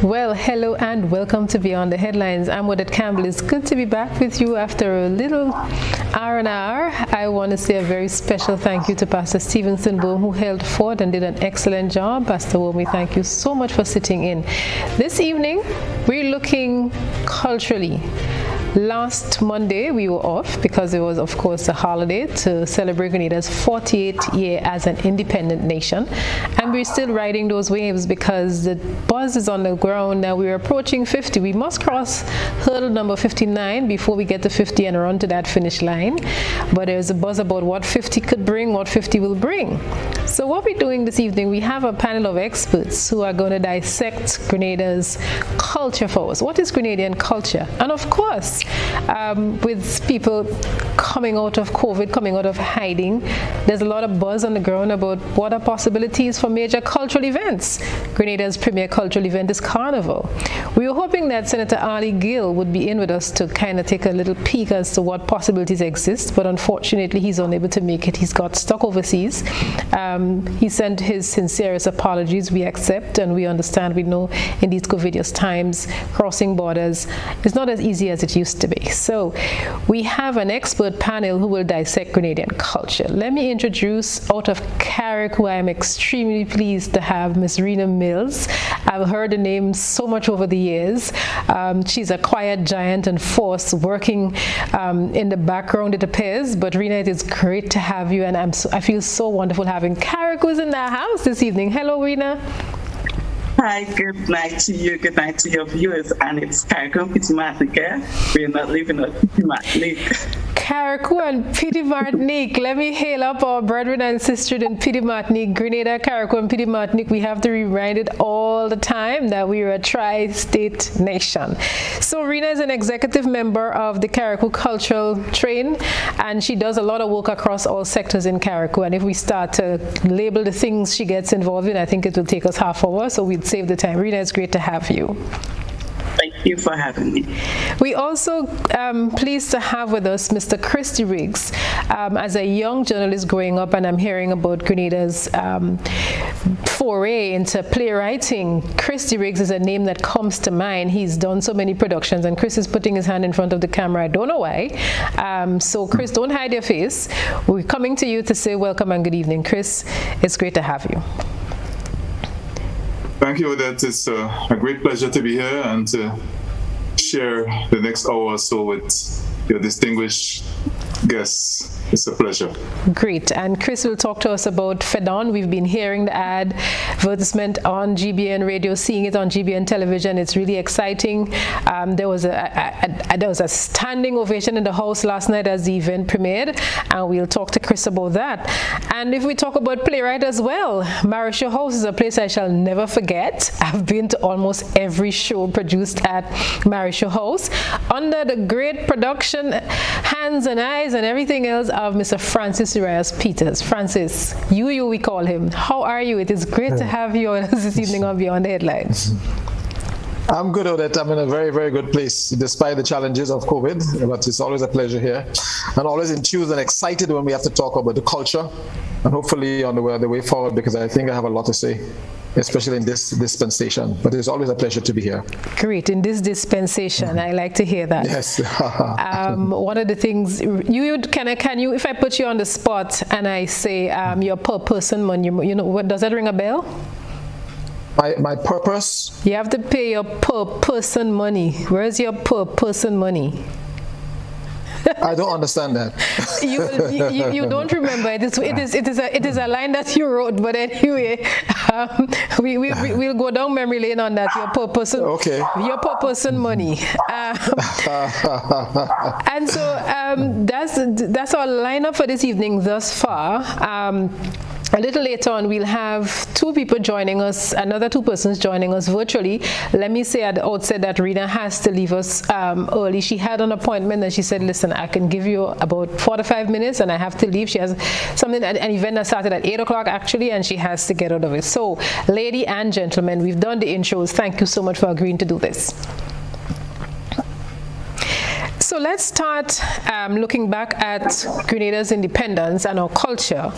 Well, hello and welcome to Beyond the Headlines. I'm Odette Campbell. It's good to be back with you after a little hour. I want to say a very special thank you to Pastor Stevenson Bohm, who held forth and did an excellent job. Pastor Bohm, we thank you so much for sitting in. This evening, we're looking culturally. Last Monday, we were off because it was, of course, a holiday to celebrate Grenada's 48th year as an independent nation. And we're still riding those waves because the buzz is on the ground now. We're approaching 50. We must cross hurdle number 59 before we get to 50 and run to that finish line. But there's a buzz about what 50 could bring, what 50 will bring. So what we're doing this evening, we have a panel of experts who are going to dissect Grenada's culture for us. What is Grenadian culture? And of course, with people coming out of COVID, coming out of hiding, there's a lot of buzz on the ground about what are possibilities for major cultural events. Grenada's premier cultural event is Carnival. We were hoping that Senator Ali Gill would be in with us to kind of take a little peek as to what possibilities exist, but unfortunately he's unable to make it. He's got stuck overseas. He sent his sincerest apologies. We accept and we understand. We know in these COVIDious times, crossing borders is not as easy as it used to be. So we have an expert panel who will dissect Grenadian culture. Let me introduce out of Carriacou. I am extremely pleased to have Miss Rena Mills. I've heard the name so much over the years. She's a quiet giant and force working in the background, it appears. But Rena, it is great to have you, and I feel so wonderful having Carriacou's in the house this evening. Hello, Rena. Hi, good night to you. Good night to your viewers. And it's Carriacou and Petit Martinique. We're not living at Petit Martinique. Carriacou and Petit Martinique. Let me hail up our brethren and sisters in Petit Martinique, Grenada, Carriacou, and Petit Martinique. We have to remind it all the time that we are a tri-state nation. So Rena is an executive member of the Carriacou Cultural Train, and she does a lot of work across all sectors in Carriacou. And if we start to label the things she gets involved in, I think it will take us half an hour, so we'd save the time. Rena, it's great to have you. Thank you for having me. We also pleased to have with us Mr. Chris DeRiggs. As a young journalist growing up, and I'm hearing about Grenada's foray into playwriting, Chris DeRiggs is a name that comes to mind. He's done so many productions, and Chris is putting his hand in front of the camera. I don't know why. So Chris, don't hide your face. We're coming to you to say welcome and good evening. Chris, it's great to have you. Thank you, Odette. It's a great pleasure to be here and to share the next hour or so with your distinguished guests. It's a pleasure. Great. And Chris will talk to us about FEDON. We've been hearing the advertisement on GBN radio, seeing it on GBN television. It's really exciting. There was a standing ovation in the house last night as the event premiered, and we'll talk to Chris about that. And if we talk about Playwright as well, Marisha House is a place I shall never forget. I've been to almost every show produced at Marisha House under the great production, hands and eyes and everything else of Mr. Francis Urias Peters. Francis, you we call him. How are you? It is great to have you on this evening on Beyond the Headlines. I'm good, Odette. I'm in a very, very good place, despite the challenges of COVID, but it's always a pleasure here. And always enthused and excited when we have to talk about the culture, and hopefully on the way forward, because I think I have a lot to say, especially in this dispensation. But it's always a pleasure to be here. Great. In this dispensation, I like to hear that. Yes. One of the things, can you, if I put you on the spot and I say your per person money, what does that ring a bell? My purpose? You have to pay your per person money. Where's your per person money? I don't understand that. You don't remember. It is a line that you wrote, but anyway, we'll go down memory lane on that. Your per person, okay. Your per person money, and so that's our lineup for this evening thus far. A little later on, we'll have two people joining us, another two persons joining us virtually. Let me say at the outset that Rena has to leave us early. She had an appointment and she said, listen, I can give you about 45 minutes and I have to leave. She has something, an event that started at 8 o'clock actually, and she has to get out of it. So, lady and gentlemen, we've done the intros. Thank you so much for agreeing to do this. So let's start looking back at Grenada's independence and our culture.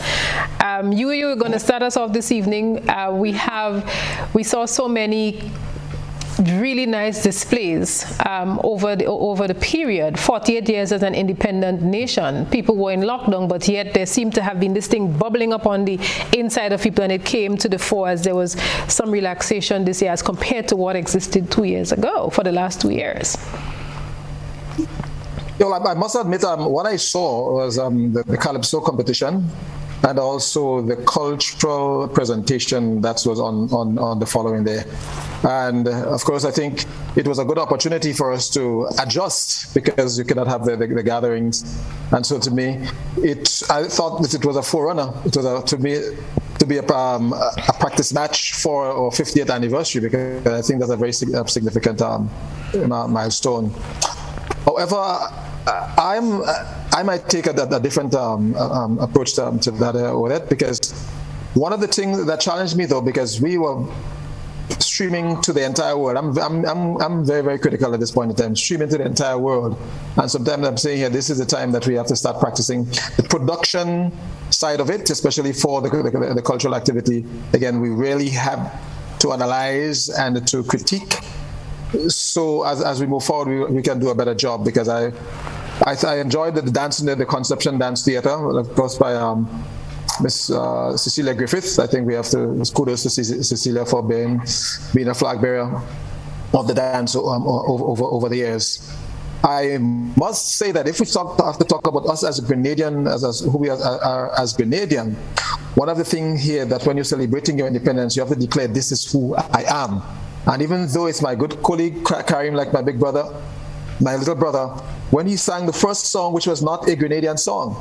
You are going to start us off this evening. We saw so many really nice displays over the period. 48 years as an independent nation. People were in lockdown, but yet there seemed to have been this thing bubbling up on the inside of people, and it came to the fore as there was some relaxation this year as compared to what existed 2 years ago for the last 2 years. I must admit, what I saw was the Calypso competition, and also the cultural presentation that was on the following day. And of course, I think it was a good opportunity for us to adjust, because you cannot have the gatherings. And so to me, I thought that it was a forerunner. It was to be a practice match for our 50th anniversary, because I think that's a very significant milestone. However, I might take a different approach to that, Odette, because one of the things that challenged me, though, because we were streaming to the entire world. I'm very, very critical at this point in time, streaming to the entire world. And sometimes I'm saying here, this is the time that we have to start practicing the production side of it, especially for the cultural activity. Again, we really have to analyze and to critique. So as we move forward, we can do a better job, because I enjoyed the dance, the Conception Dance Theatre, of course, by Miss Cecilia Griffith. I think we have to kudos to Cecilia for being a flag bearer of the dance over the years. I must say that if we have to talk about us as a Grenadian, as who we are as Grenadian, one of the things here that when you're celebrating your independence, you have to declare, this is who I am. And even though it's my good colleague Karim, like my big brother, my little brother, when he sang the first song, which was not a Grenadian song,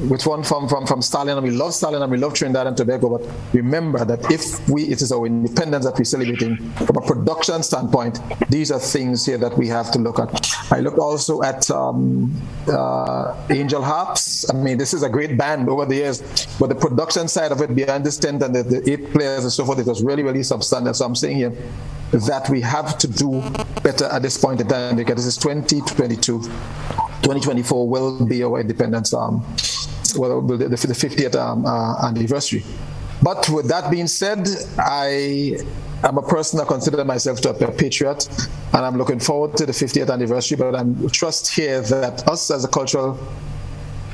which one from Stalin, and we love Stalin and we love Trinidad and Tobago, but remember that it is our independence that we're celebrating from a production standpoint. These are things here that we have to look at. I look also at Angel Harps. I mean, this is a great band over the years, but the production side of it, behind this tent and the 8 players and so forth, it was really, really substantial. So I'm saying here that we have to do better at this point in time, because this is 2022. 2024 will be our independence, the 50th anniversary. But with that being said, I am a person that consider myself to be a patriot, and I'm looking forward to the 50th anniversary. But I trust here that us as a cultural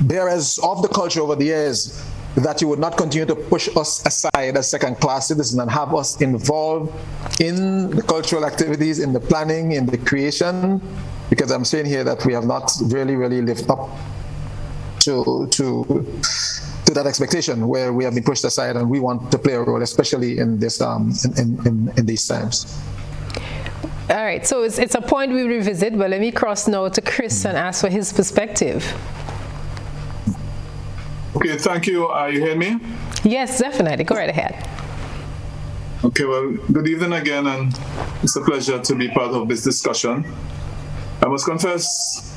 bearers of the culture over the years, that you would not continue to push us aside as second-class citizens and have us involved in the cultural activities, in the planning, in the creation, because I'm saying here that we have not really, really lived up to that expectation, where we have been pushed aside, and we want to play a role, especially in this in these times. All right, so it's a point we revisit, but let me cross now to Chris and ask for his perspective. Okay, thank you. You hear me? Yes, definitely. Go right ahead. Okay, well, good evening again, and it's a pleasure to be part of this discussion. I must confess,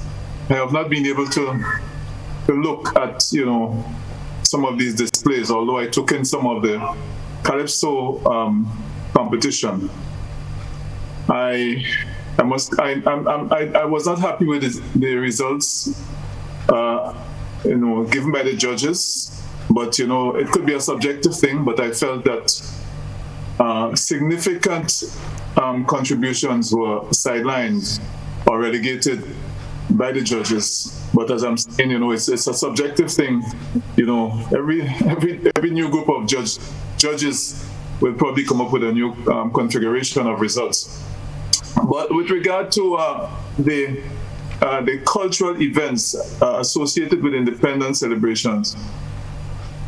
I have not been able to look at, some of these displays, although I took in some of the Calypso competition. I was not happy with the results, given by the judges, but it could be a subjective thing. But I felt that significant contributions were sidelined or relegated by the judges. But as I'm saying, it's a subjective thing. Every new group of judges will probably come up with a new configuration of results. But with regard to the cultural events associated with independence celebrations,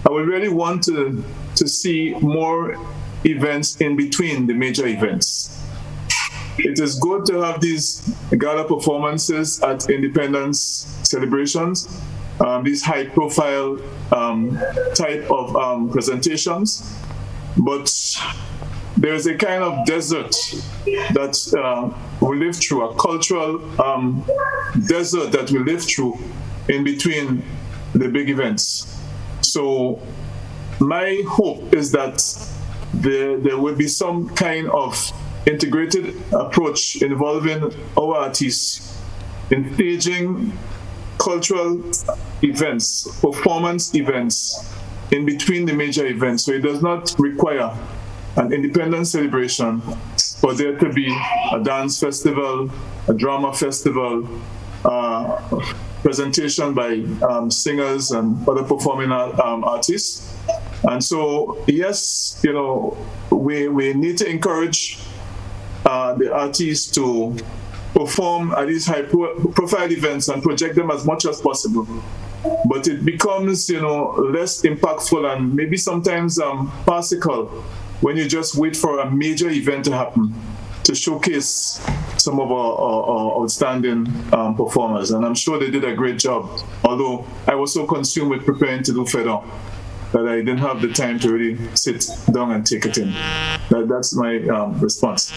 I would really want to see more events in between the major events. It is good to have these gala performances at independence celebrations, these high-profile type of presentations, but there's a kind of desert that we live through, a cultural desert that we live through in between the big events. So my hope is that there will be some kind of integrated approach involving our artists in staging cultural events, performance events in between the major events. So it does not require an independence celebration for there to be a dance festival, a drama festival, presentation by singers and other performing artists. And so, yes, we need to encourage the artists to perform at these high-profile events and project them as much as possible. But it becomes, less impactful and maybe sometimes farcical when you just wait for a major event to happen to showcase some of our outstanding performers. And I'm sure they did a great job, although I was so consumed with preparing to do Fedon that I didn't have the time to really sit down and take it in. That's my response.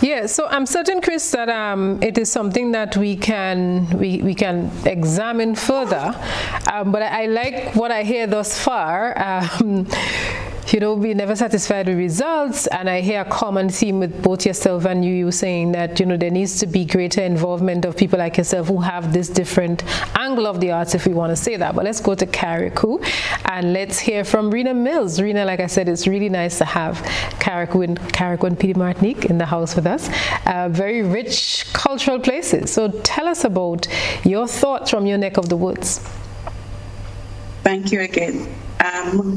Yeah, so I'm certain, Chris, that it is something that we can examine further. But I like what I hear thus far. We're never satisfied with results, and I hear a common theme with both yourself and you saying that there needs to be greater involvement of people like yourself who have this different angle of the arts, if we want to say that. But let's go to Carriacou and let's hear from Rena Mills. Rena, like I said, it's really nice to have Carriacou and Petit Martinique in the house with us. Very rich cultural places. So tell us about your thoughts from your neck of the woods. Thank you again.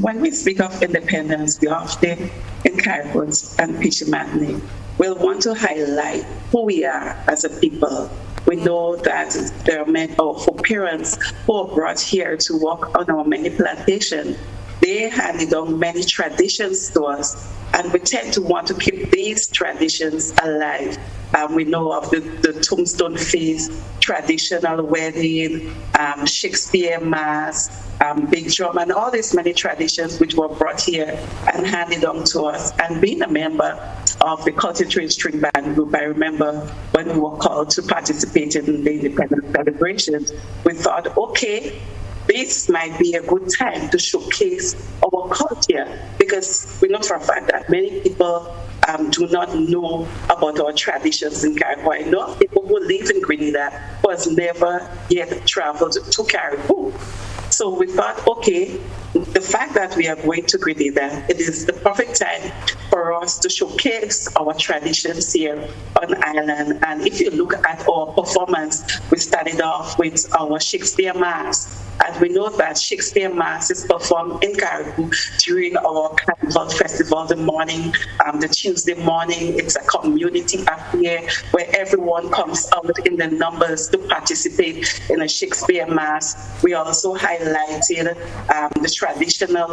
When we speak of independence, we often in Carriacou and Petit Martinique, we'll want to highlight who we are as a people. We know that there are many of our parents who are brought here to work on our many plantations. They handed down many traditions to us, and we tend to want to keep these traditions alive. We know of the tombstone feast, traditional wedding, Shakespeare mass, big drum, and all these many traditions which were brought here and handed on to us. And being a member of the Culture String Band group, I remember when we were called to participate in the independence celebrations, we thought, okay, this might be a good time to showcase our culture, because we know for a fact that many people do not know about our traditions in Carriacou. I know people who live in Grenada who has never yet traveled to Carriacou. So we thought, okay, the fact that we are going to Grenada, it is the perfect time for us to showcase our traditions here on island. And if you look at our performance, we started off with our Shakespeare Mass. And we know that Shakespeare Mass is performed in Carriacou during our Carnival Festival, the Tuesday morning. It's a community affair where everyone comes out in the numbers to participate in a Shakespeare Mass. We also highlighted the traditional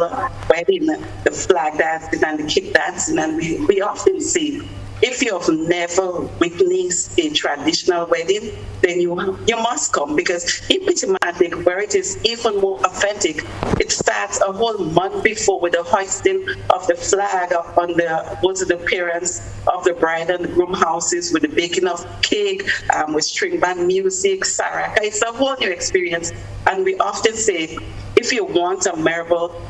wedding, the flag dancing and the kick dancing. And we often see, if you have never witnessed a traditional wedding, then you must come, because in Petit Martinique, where it is even more authentic, it starts a whole month before with the hoisting of the flag on both of the parents of the bride and the groom houses, with the baking of cake, with string band music, saraka. It's a whole new experience. And we often say, if you want a memorable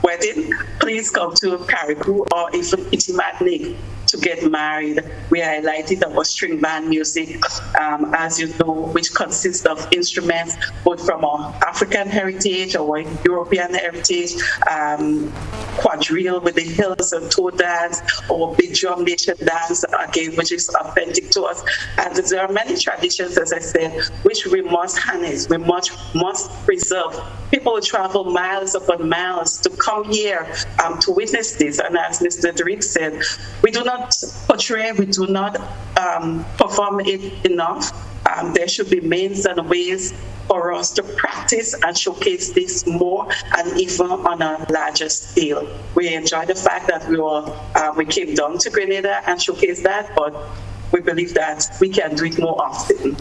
wedding, please come to Carriacou or even Petit Martinique to get married. We highlighted our string band music, as you know, which consists of instruments both from our African heritage, our European heritage, quadrille with the hills and toe dance, or big drum nation dance, again, which is authentic to us. And there are many traditions, as I said, which we must harness, we must preserve. People will travel miles upon miles to come here to witness this. And as Mr. DeRiggs said, we do not portray, we do not perform it enough. There should be means and ways for us to practice and showcase this more, and even on a larger scale. We enjoy the fact that we came down to Grenada and showcased that, but we believe that we can do it more often.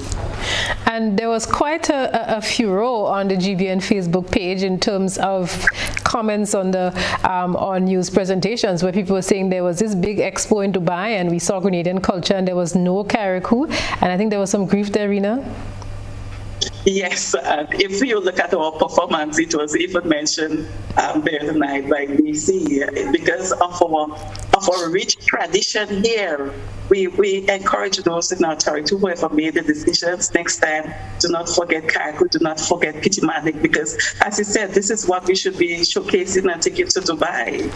And there was quite a furore on the GBN Facebook page in terms of comments on the on news presentations, where people were saying there was this big expo in Dubai and we saw Grenadian culture and there was no Carriacou, and I think there was some grief there, Rena. Yes, if you look at our performance, it was even mentioned there tonight by DC, because of our of our rich tradition here. We encourage those in authority who have made the decisions next time, do not forget Carriacou, do not forget Petit, because as you said, this is what we should be showcasing and taking to Dubai.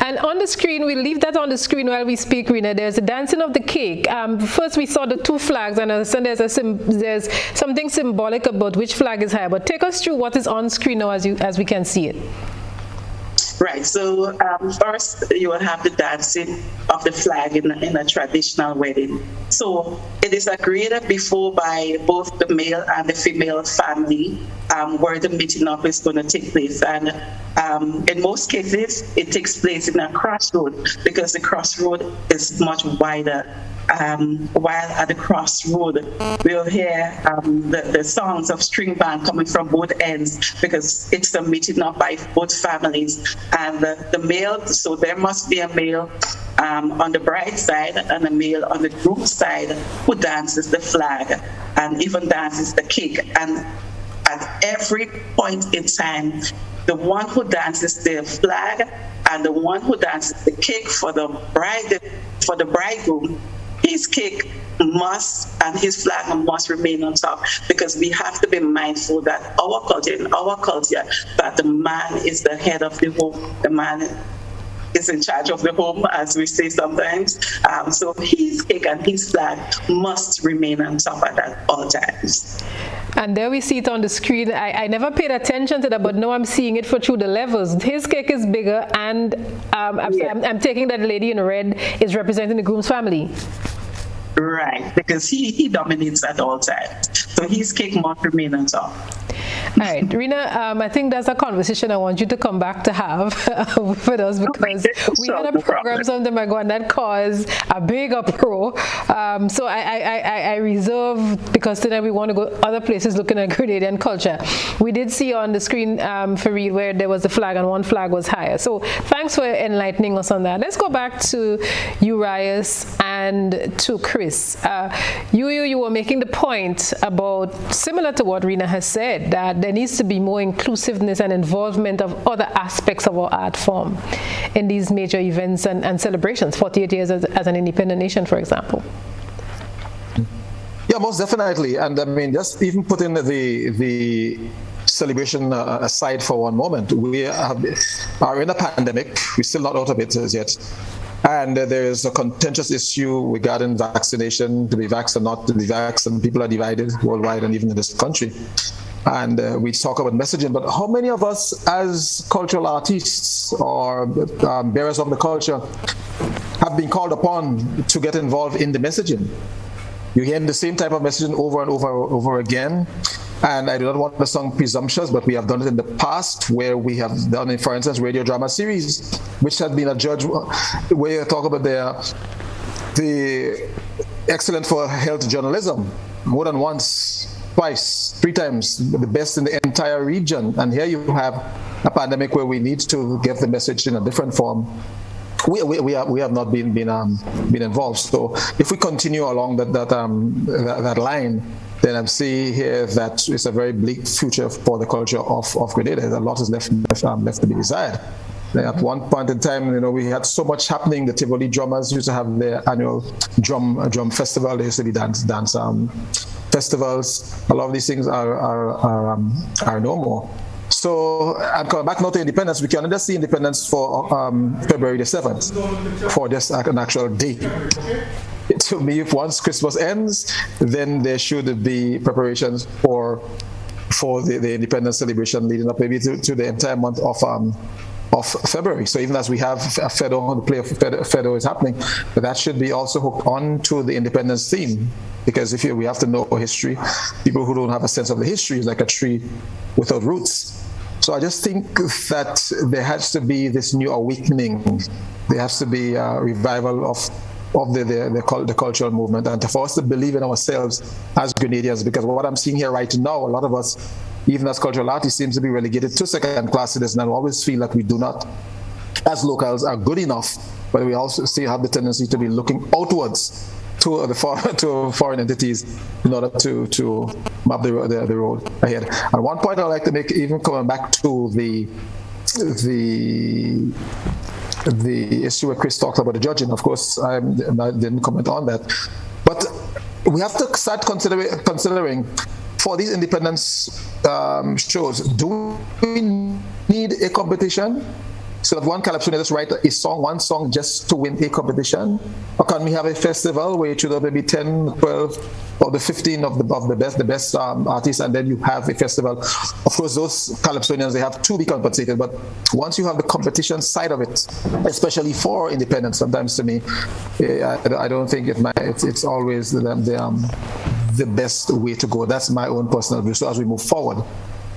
And on the screen, we leave that on the screen while we speak, Rena. There's the dancing of the cake. First, we saw the two flags, and there's something symbolic about which flag is higher. But take us through what is on screen now as we can see it. Right. So first, you will have the dancing of the flag in a traditional wedding. So it is agreed before by both the male and the female family where the meeting up is going to take place. And in most cases, it takes place in a crossroad because the crossroad is much wider. While at the crossroad, we'll hear the songs of string band coming from both ends because it's a meeting up by both families. And the male, so there must be a male on the bride side and a male on the groom side who dances the flag and even dances the cake. And at every point in time, the one who dances the flag and the one who dances the cake for the bridegroom, his cake must and his flag must remain on top because we have to be mindful that in our culture, that the man is the head of the home. The man is in charge of the home, as we say sometimes. So his cake and his flag must remain on top at all times. And there we see it on the screen. I never paid attention to that, but now I'm seeing it through the levels. His cake is bigger, and I'm taking that lady in red is representing the groom's family. Right, because he dominates at all times. So his cake must remain on top. All right, Rena, I think that's a conversation I want you to come back to have with us because we had a program some time ago and that caused a big uproar. So I reserve, because tonight we want to go other places looking at Grenadian culture. We did see on the screen, Fareed, where there was a flag and one flag was higher. So thanks for enlightening us on that. Let's go back to Urias and to Chris. You were making the point about, similar to what Rena has said, that there needs to be more inclusiveness and involvement of other aspects of our art form in these major events and celebrations, 48 years as an independent nation, for example. Yeah, most definitely. And I mean, just even putting the celebration aside for one moment, we are in a pandemic. We're still not out of it as yet. And there is a contentious issue regarding vaccination, to be vaxxed or not to be vaxxed, and people are divided worldwide and even in this country. And we talk about messaging, but how many of us as cultural artists or bearers of the culture have been called upon to get involved in the messaging? You hear the same type of messaging over and over again. And I do not want to sound presumptuous, but we have done it in the past where we have done, for instance, radio drama series, which has been a judge where you talk about the excellence for health journalism more than once, twice, 3 times, the best in the entire region. And here you have a pandemic where we need to get the message in a different form. We have not been involved. So if we continue along that line, then I'm seeing here that it's a very bleak future for the culture of Grenada. A lot is left to be desired. At one point in time, we had so much happening. The Tivoli drummers used to have their annual drum festival. There used to be dance festivals. A lot of these things are no more. So, and coming back now to independence, we can just see independence for February the 7th, for just an actual day. To me, if once Christmas ends, then there should be preparations for the independence celebration leading up maybe to the entire month of February. So even as we have a Fedo, the play of Fedo is happening, but that should be also hooked on to the independence theme. Because we have to know history. People who don't have a sense of the history is like a tree without roots. So I just think that there has to be this new awakening. There has to be a revival of the cultural movement, and for us to believe in ourselves as Grenadians, because what I'm seeing here right now, a lot of us, even as cultural artists, seems to be relegated to second-class citizens, and I always feel like we do not, as locals, are good enough, but we also still have the tendency to be looking outwards to foreign entities in order to map the road ahead. And one point I'd like to make, even coming back to the the issue where Chris talked about the judging. Of course, I didn't comment on that. But we have to start considering for these independence shows, do we need a competition? So that one calypso just write one song just to win a competition? Or can we have a festival where you choose maybe 10, 12, or the 15 of the best artists, and then you have a festival? Of course, those calypsonians, they have to be compensated, but once you have the competition side of it, especially for independence, sometimes to me, I don't think it's always the best way to go. That's my own personal view. So as we move forward,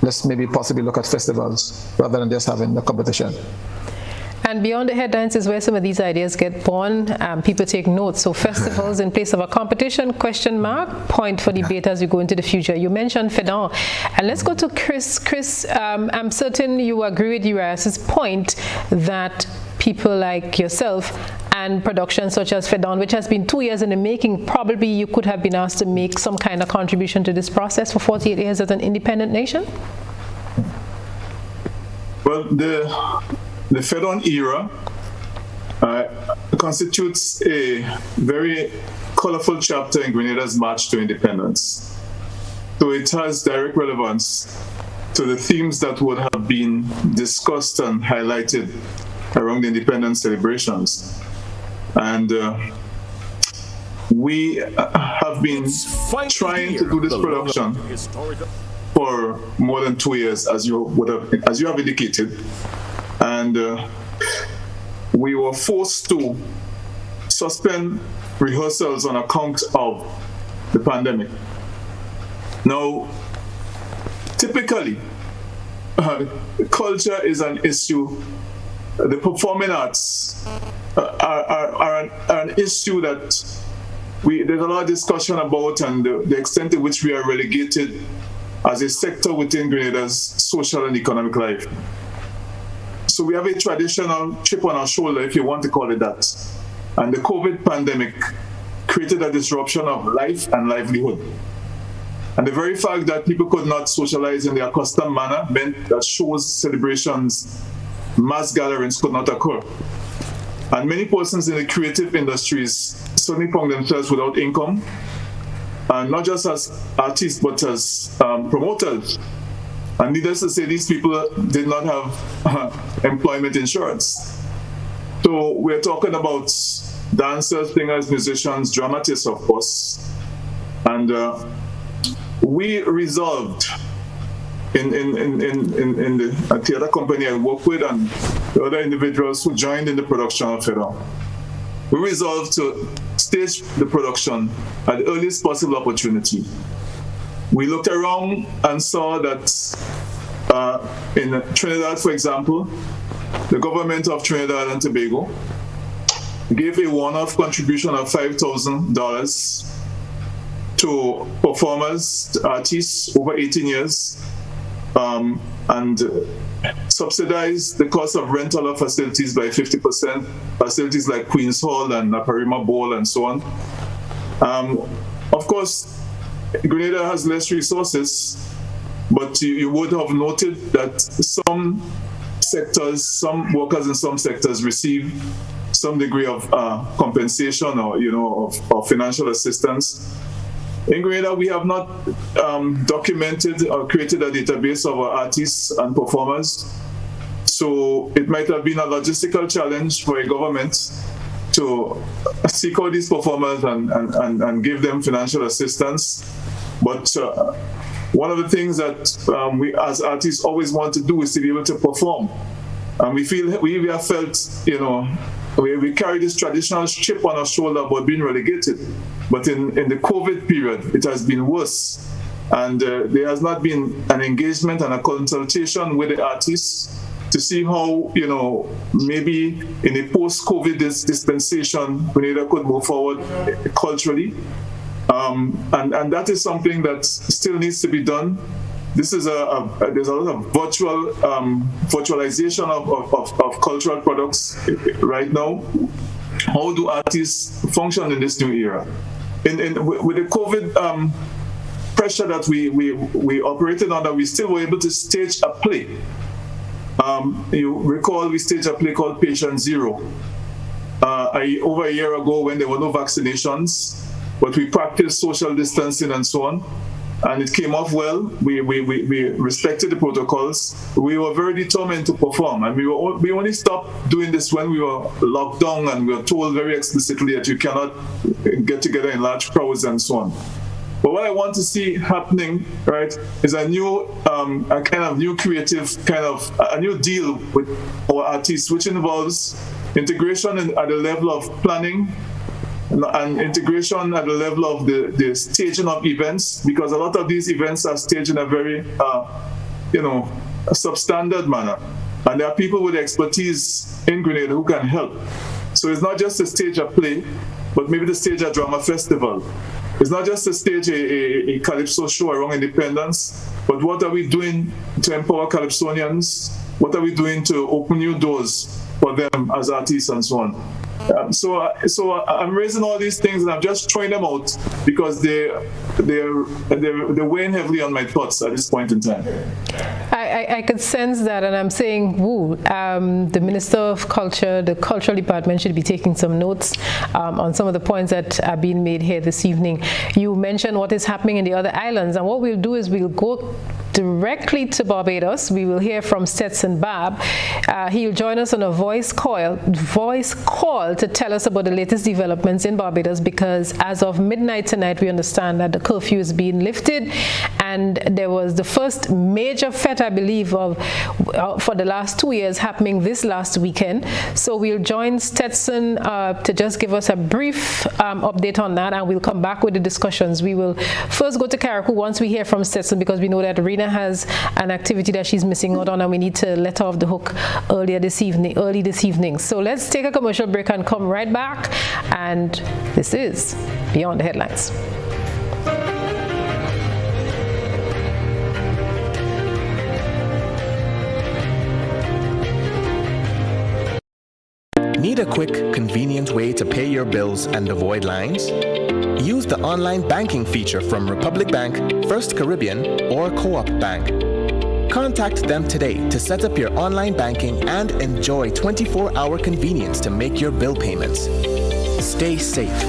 let's maybe possibly look at festivals rather than just having a competition. And beyond the headlines is where some of these ideas get born. People take notes. So festivals in place of a competition, question mark, point for debate as we go into the future. You mentioned FEDON. And let's go to Chris. Chris, I'm certain you agree with Urias' point that people like yourself and productions such as FEDON, which has been 2 years in the making, probably you could have been asked to make some kind of contribution to this process for 48 years as an independent nation? Well, the FEDON era constitutes a very colorful chapter in Grenada's march to independence. So it has direct relevance to the themes that would have been discussed and highlighted around the independence celebrations. And we have been trying to do this production for more than 2 years, as you have indicated. And we were forced to suspend rehearsals on account of the pandemic. Now, typically, culture is an issue. The performing arts are an issue that there's a lot of discussion about, and the extent to which we are relegated as a sector within Grenada's social and economic life. So we have a traditional chip on our shoulder, if you want to call it that. And the COVID pandemic created a disruption of life and livelihood. And the very fact that people could not socialize in their accustomed manner meant that shows, celebrations, mass gatherings could not occur. And many persons in the creative industries suddenly found themselves without income, and not just as artists, but as promoters. And needless to say, these people did not have employment insurance. So we're talking about dancers, singers, musicians, dramatists, of course. And we resolved in the theater company I work with and the other individuals who joined in the production of FEDON. We resolved to stage the production at the earliest possible opportunity. We looked around and saw that in Trinidad, for example, the government of Trinidad and Tobago gave a one-off contribution of $5,000 to performers, artists over 18 years, and subsidized the cost of rental of facilities by 50%, facilities like Queen's Hall and Naparima Bowl and so on. Of course, Grenada has less resources, but you would have noted that some sectors, some workers in some sectors receive some degree of compensation or, of financial assistance. In Grenada, we have not documented or created a database of our artists and performers. So it might have been a logistical challenge for a government to seek out these performers and give them financial assistance. But one of the things that we as artists always want to do is to be able to perform. And we have felt, we carry this traditional chip on our shoulder about being relegated. But in the COVID period, it has been worse. And there has not been an engagement and a consultation with the artists to see how, maybe in a post-COVID dispensation, Grenada could move forward culturally. And that is something that still needs to be done. This is there's a lot of virtualization of cultural products right now. How do artists function in this new era? With the COVID pressure that we operated under, we still were able to stage a play. You recall we staged a play called Patient Zero over a year ago when there were no vaccinations, but we practiced social distancing and so on. And it came off well. We respected the protocols. We were very determined to perform. And we only stopped doing this when we were locked down and we were told very explicitly that you cannot get together in large crowds and so on. But what I want to see happening, right, is a new, a kind of new creative, a new deal with our artists, which involves integration at the level of planning, and integration at the level of the staging of events, because a lot of these events are staged in a very, a substandard manner. And there are people with expertise in Grenada who can help. So it's not just to stage a play, but maybe to stage a drama festival. It's not just to stage a Calypso show around independence, but what are we doing to empower Calypsonians? What are we doing to open new doors for them as artists and so on? So I'm raising all these things and I'm just throwing them out because they're weighing heavily on my thoughts at this point in time. I could sense that, and I'm saying, woo, the Minister of Culture, the Cultural Department should be taking some notes on some of the points that are being made here this evening. You mentioned what is happening in the other islands, and what we'll do is we'll go directly to Barbados. We will hear from Stetson Bab. He'll join us on a voice call to tell us about the latest developments in Barbados, because as of midnight tonight, we understand that the curfew is being lifted, and there was the first major fete, I believe, for the last 2 years happening this last weekend. So we'll join Stetson to just give us a brief update on that, and we'll come back with the discussions. We will first go to Carriacou once we hear from Stetson, because we know that Rena has an activity that she's missing out on, and we need to let her off the hook early this evening. So let's take a commercial break and come right back. And this is Beyond the Headlines. Need a quick, convenient way to pay your bills and avoid lines? Use the online banking feature from Republic Bank, First Caribbean, or Co-op Bank. Contact them today to set up your online banking and enjoy 24-hour convenience to make your bill payments. Stay safe.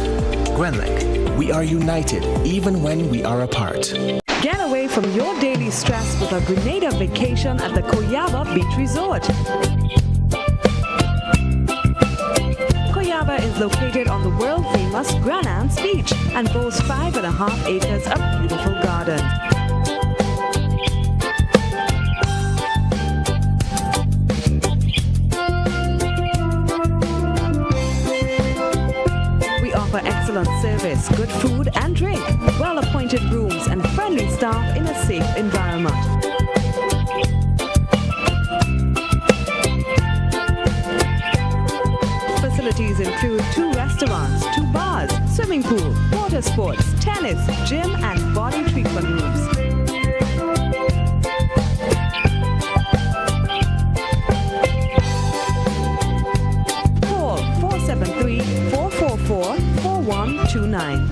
Grenlec, we are united even when we are apart. Get away from your daily stress with a Grenada vacation at the Coyaba Beach Resort. Coyaba is located on the world-famous Grenadian beach and boasts 5.5 acres of beautiful garden. We offer excellent service, good food and drink, well-appointed rooms and friendly staff in a safe environment. Facilities include 2 restaurants, 2 bars, swimming pool, water sports, tennis, gym, and body treatment rooms. Call 473-444-4129.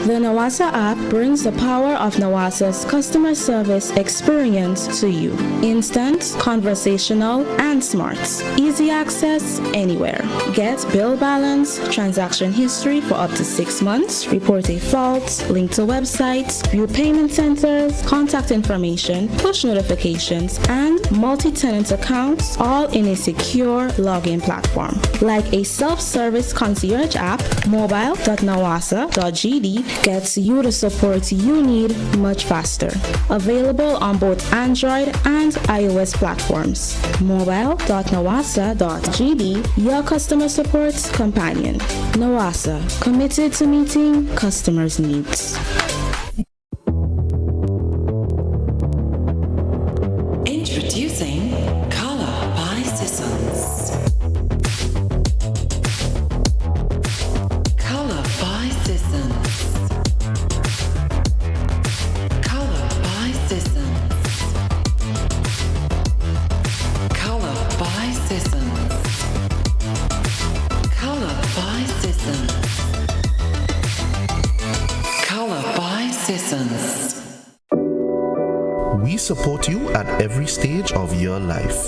The Nawasa app brings the power of Nawasa's customer service experience to you. Instant, conversational, and smart. Easy access anywhere. Get bill balance, transaction history for up to 6 months, report a fault, link to websites, view payment centers, contact information, push notifications, and multi-tenant accounts, all in a secure login platform. Like a self-service concierge app, mobile.nawasa.gd gets you the support you need much faster. Available on both Android and iOS platforms. Mobile.nawasa.gd, your customer support companion. Nawasa, committed to meeting customers' needs. Introducing Color by Seasons. Color by Seasons. Color by Seasons. Color by Seasons. Color by Seasons. Color by Seasons. We support you at every stage of your life.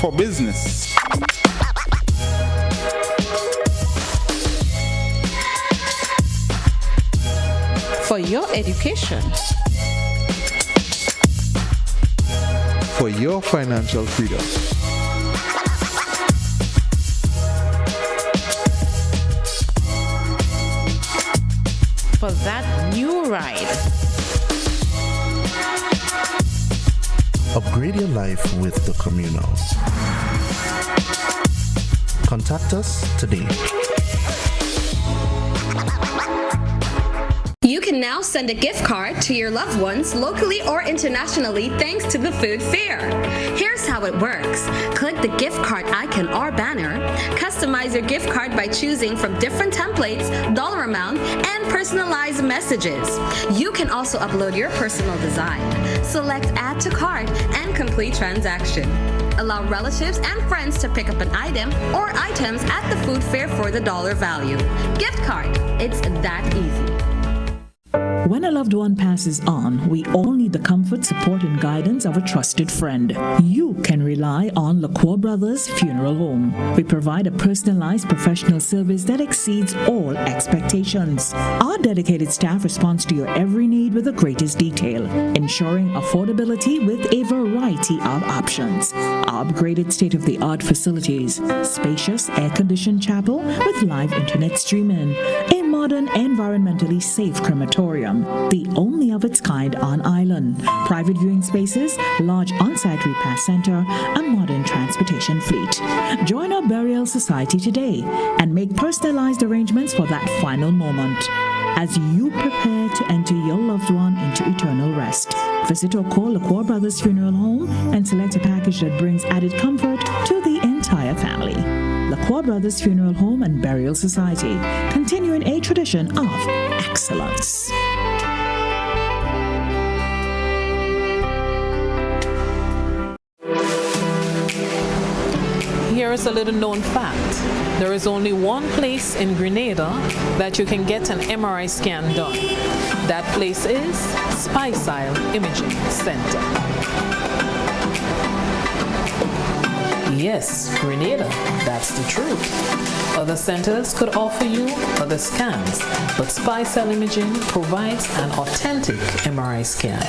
For business, for your education, for your financial freedom, for that new ride. Upgrade your life with the Communal. Contact us today. You can now send a gift card to your loved ones locally or internationally thanks to the food fair. Here's how it works. Click the gift card icon or banner. Customize your gift card by choosing from different templates, dollar amount, and personalized messages. You can also upload your personal design. Select Add to Cart and complete transaction. Allow relatives and friends to pick up an item or items at the food fair for the dollar value. Gift card. It's that easy. When a loved one passes on, we all need the comfort, support, and guidance of a trusted friend. You can rely on LaCour Brothers Funeral Home. We provide a personalized professional service that exceeds all expectations. Our dedicated staff responds to your every need with the greatest detail, ensuring affordability with a variety of options. Our upgraded state-of-the-art facilities, spacious air-conditioned chapel with live internet streaming, a modern, environmentally safe crematorium, the only of its kind on island, private viewing spaces, large on-site repast center, a modern transportation fleet. Join our burial society today and make personalized arrangements for that final moment. As you prepare to enter your loved one into eternal rest, visit or call LaCour Brothers Funeral Home and select a package that brings added comfort to the entire family. LaCour Brothers Funeral Home and Burial Society, continuing a tradition of excellence. Here is a little known fact. There is only one place in Grenada that you can get an MRI scan done. That place is Spicile Imaging Center. Yes, Grenada, that's the truth. Other centers could offer you other scans, but Spicile Imaging provides an authentic MRI scan.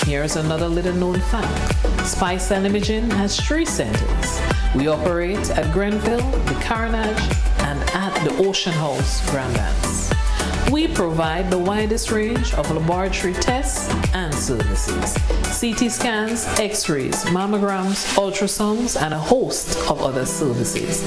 Here's another little known fact. Spicile Imaging has 3 centers. We operate at Grenville, the Carriacou, and at the Ocean House, Grandlands. We provide the widest range of laboratory tests and services. CT scans, x-rays, mammograms, ultrasounds, and a host of other services.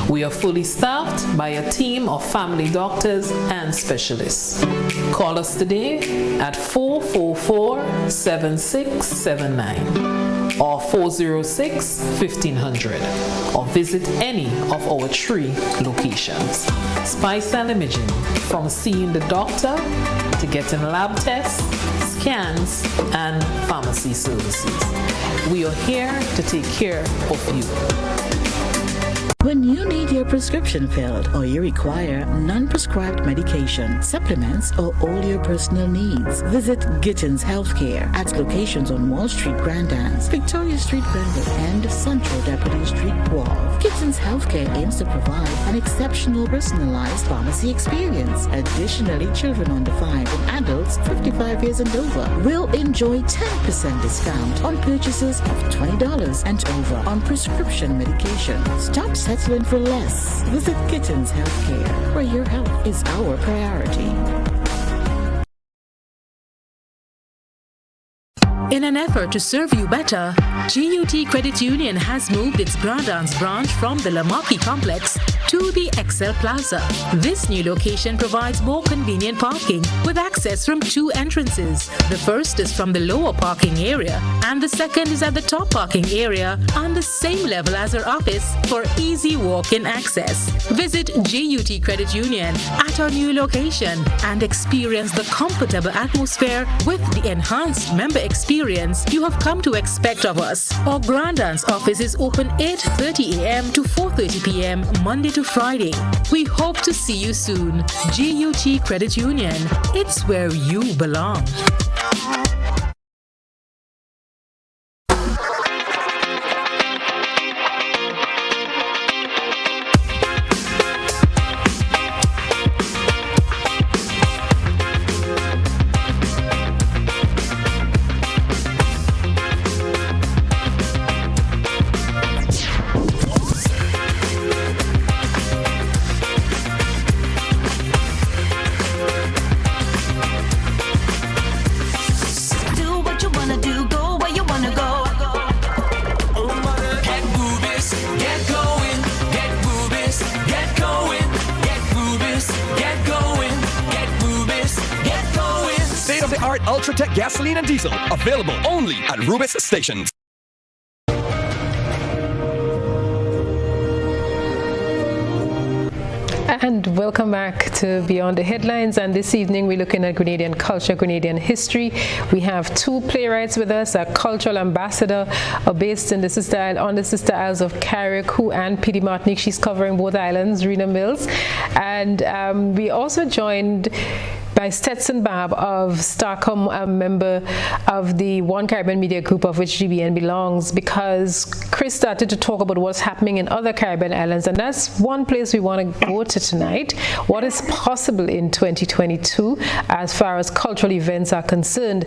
We are fully staffed by a team of family doctors and specialists. Call us today at 444-7679 or 406-1500 or visit any of our 3 locations. Spicile Imaging, from seeing the doctor to getting lab tests, scans, and pharmacy services. We are here to take care of you. When you need your prescription filled or you require non-prescribed medication, supplements, or all your personal needs, visit Gittins Healthcare at locations on Wall Street, Grandlands, Victoria Street, Grenville, and Central Deputy Street, Wharf. Gittins Healthcare aims to provide an exceptional personalized pharmacy experience. Additionally, children under 5 and adults 55 years and over will enjoy 10% discount on purchases of $20 and over on prescription medication. Stop settling for less. Visit Gittins Healthcare, where your health is our priority. In an effort to serve you better, GUT Credit Union has moved its Grandlands branch from the Lamaki complex to the Excel Plaza. This new location provides more convenient parking with access from 2 entrances. The first is from the lower parking area and the second is at the top parking area on the same level as our office for easy walk-in access. Visit GUT Credit Union at our new location and experience the comfortable atmosphere with the enhanced member experience you have come to expect of us. Our Grandlands office is open 8:30 a.m. to 4:30 p.m. Monday to to Friday. We hope to see you soon. GUT Credit Union. It's where you belong. Ultratech gasoline and diesel, available only at Rubis stations. And welcome back to Beyond the Headlines. And this evening we're looking at Grenadian culture, Grenadian history. We have two playwrights with us, a cultural ambassador based in the Sister Isles of Carriacou and Petit, Martinique. She's covering both islands, Rena Mills. And we also joined by Stetson Babb of Stockholm, a member of the One Caribbean Media Group, of which GBN belongs, because Chris started to talk about what's happening in other Caribbean islands, and that's one place we want to go to tonight. What is possible in 2022 as far as cultural events are concerned?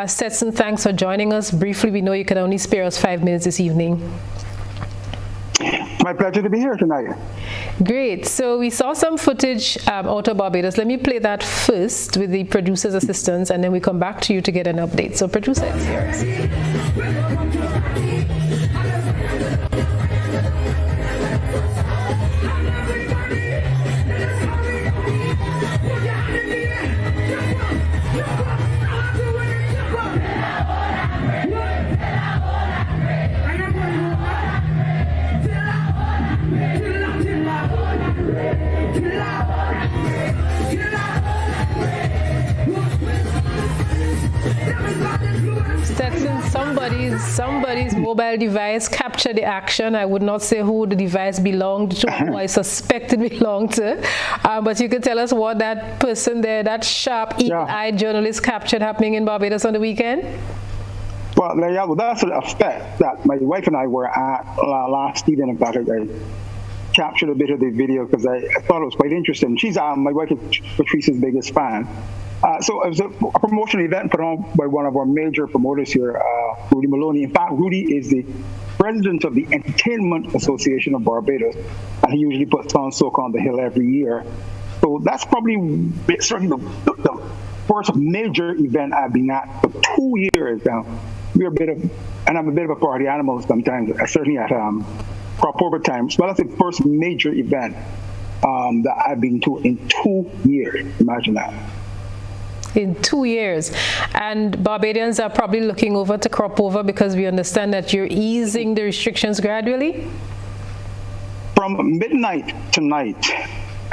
Stetson, thanks for joining us. Briefly, we know you can only spare us 5 minutes this evening. My pleasure to be here tonight. Great. So we saw some footage out of Barbados. Let me play that first with the producer's assistance, and then we come back to you to get an update. So producer, it's yours. Stetson, somebody's mobile device captured the action. I would not say who the device belonged to, who I suspect it belonged to, but you could tell us what that person there, that sharp, eagle-eyed journalist, captured happening in Barbados on the weekend? Well, that's a fact that my wife and I were at last evening. In fact, I captured a bit of the video because I thought it was quite interesting. She's my wife is Patrice's biggest fan. So it was a promotion event put on by one of our major promoters here, Rudy Maloney. In fact, Rudy is the president of the Entertainment Association of Barbados, and he usually puts on Soca on the Hill every year. So that's probably certainly the first major event I've been at for 2 years now. And I'm a bit of a party animal sometimes, certainly at crop over times. Well, that's the first major event that I've been to in 2 years. Imagine that. In 2 years. And Barbadians are probably looking over to crop over because we understand that you're easing the restrictions gradually? From midnight tonight,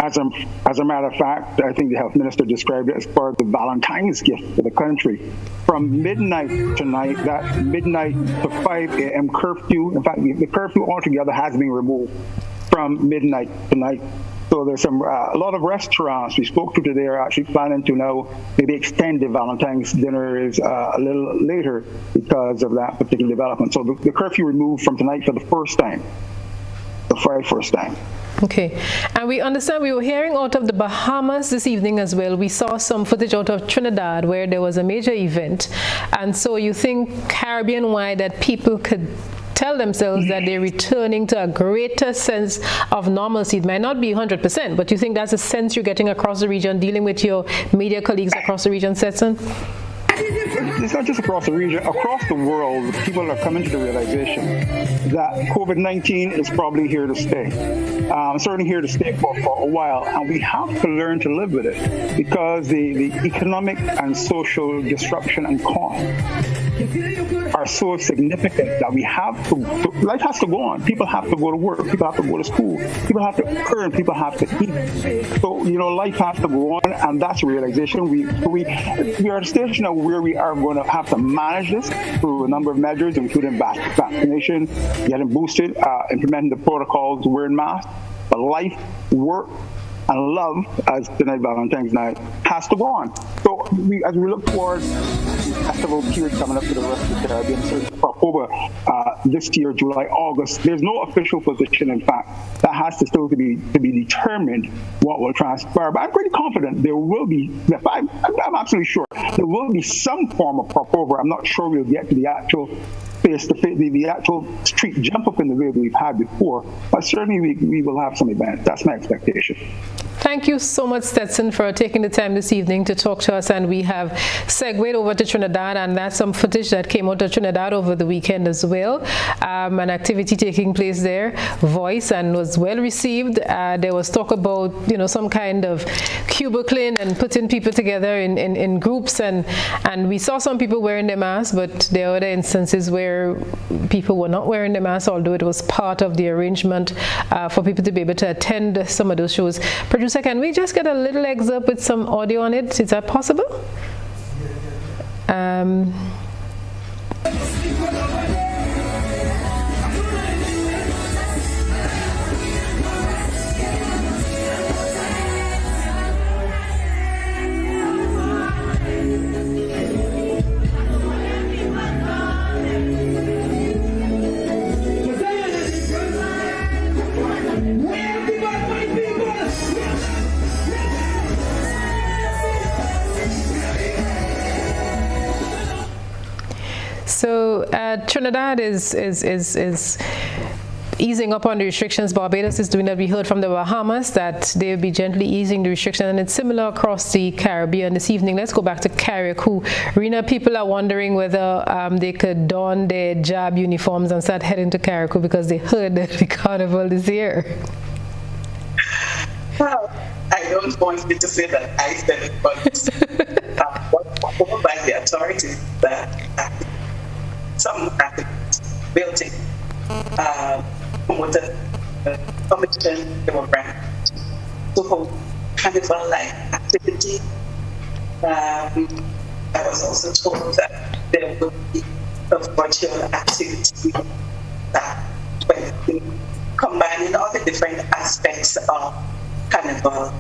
as a matter of fact, I think the health minister described it as part of the Valentine's gift for the country. From midnight tonight, that midnight to 5 a.m. curfew, in fact, the curfew altogether has been removed from midnight tonight. So there's a lot of restaurants we spoke to today are actually planning to now maybe extend the Valentine's dinners a little later because of that particular development. So the curfew removed from tonight for the first time, the very first time. Okay, and we understand we were hearing out of the Bahamas this evening as well. We saw some footage out of Trinidad where there was a major event, and so you think Caribbean-wide that people could tell themselves that they're returning to a greater sense of normalcy. It might not be 100%, but you think that's a sense you're getting across the region, dealing with your media colleagues across the region, Stetson? It's not just across the region. Across the world, people are coming to the realization that COVID-19 is probably here to stay. Certainly here to stay for a while, and we have to learn to live with it because the economic and social disruption and cost are so significant that we have to, life has to go on. People have to go to work. People have to go to school. People have to earn. People have to eat. So, life has to go on, and that's a realization. We are at a stage now where we are going to have to manage this through a number of measures, including vaccination, getting boosted, implementing the protocols, wearing masks. But life, work, and love, as tonight Valentine's night, has to go on. So as we look towards the festival period coming up for the rest of the Caribbean, so for October, this year, July, August, there's no official position, in fact. That has to still to be determined what will transpire. But I'm pretty confident there will be, I'm absolutely sure, there will be some form of crossover. I'm not sure we'll get to the actual face-to-face, the actual street jump up in the way we've had before, but certainly we will have some events. That's my expectation. Thank you so much, Stetson, for taking the time this evening to talk to us. And we have segued over to Trinidad, and that's some footage that came out of Trinidad over the weekend as well. An activity taking place there, Voice, and was well received. There was talk about, some kind of cubicling and putting people together in groups, and we saw some people wearing their masks, but there were other instances where people were not wearing their masks, although it was part of the arrangement for people to be able to attend some of those shows. Producer, can we just get a little excerpt with some audio on it? Is that possible? So Trinidad is easing up on the restrictions. Barbados is doing that. We heard from the Bahamas that they will be gently easing the restrictions, and it's similar across the Caribbean this evening. Let's go back to Carriacou. Rena, people are wondering whether they could don their job uniforms and start heading to Carriacou because they heard that the carnival is here. Well, I don't want you to say that I said it, but what's by the authorities that some activities will take promoted commission they were granted to hold carnival-like activity. I was also told that there will be a virtual activity that when combining all the different aspects of carnival,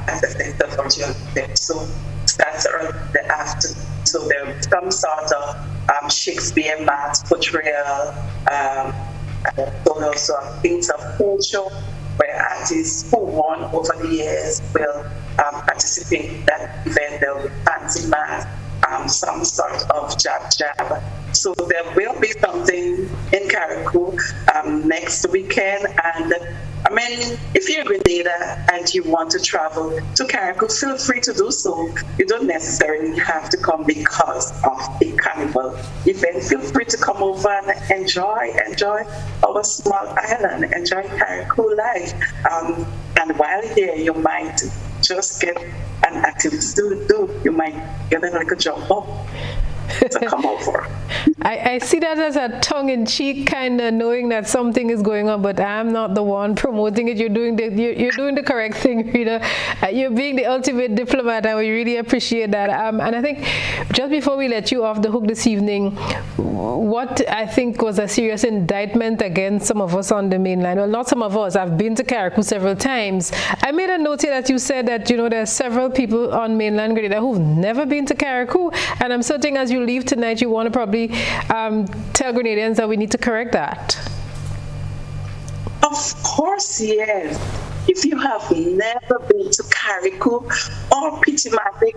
as I said, the virtual event. So starts early in the afternoon. So there will be some sort of Shakespeare mass portrayal, also things of whole show where artists who won over the years will participate in that event. There will be fancy mass, some sort of jab. So there will be something in Carriacou next weekend. And I mean, if you're in Grenada and you want to travel to Carriacou, feel free to do so. You don't necessarily have to come because of a carnival event. Feel free to come over and enjoy our small island, enjoy Carriacou life. And while here, you might just get an activity to do. You might get a little jump up. So come over. I see that as a tongue-in-cheek kind of knowing that something is going on, but I'm not the one promoting it. You're doing the correct thing, Rena. You're being the ultimate diplomat, and we really appreciate that. And I think just before we let you off the hook this evening, what I think was a serious indictment against some of us on the mainland. Well, not some of us. I've been to Carriacou several times. I made a note here that you said that there are several people on mainland Grenada who've never been to Carriacou, and I'm certain as you leave tonight, you want to probably tell Grenadians that we need to correct that. Of course, yes. If you have never been to Carriacou or Petit,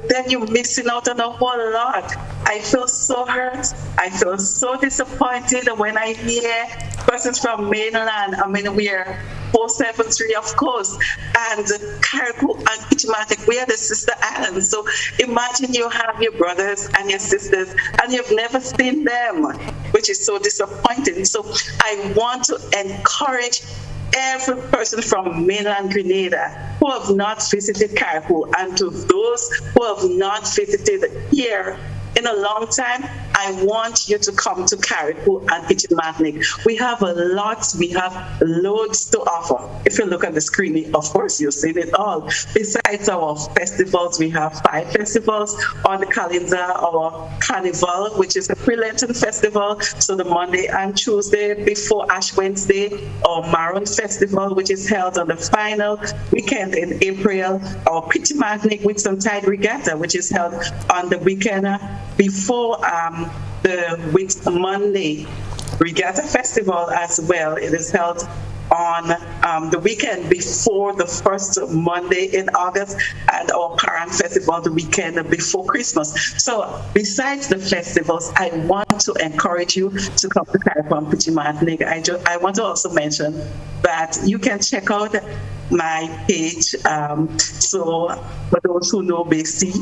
then you're missing out on a whole lot. I feel so hurt. I feel so disappointed when I hear persons from mainland. I mean, we are 473, of course, and Carriacou and Petit, we are the sister islands. So imagine you have your brothers and your sisters and you've never seen them, which is so disappointing. So I want to encourage every person from mainland Grenada who have not visited Carriacou, and to those who have not visited here in a long time, I want you to come to Carriacou and Petit Martinique. We have loads to offer. If you look at the screen, of course, you'll see it all. Besides our festivals, we have 5 festivals on the calendar. Our Carnival, which is a pre-Lenten festival, so the Monday and Tuesday before Ash Wednesday. Our Maroon Festival, which is held on the final weekend in April. Our Petit Martinique with some tide regatta, which is held on the weekend before the Monday Regatta Festival as well. It is held on the weekend before the first Monday in August, and our Paran Festival the weekend before Christmas. So besides the festivals, I want to encourage you to come to Carriacou and Petit Martinique. I want to also mention that you can check out my page. So for those who know Bessie,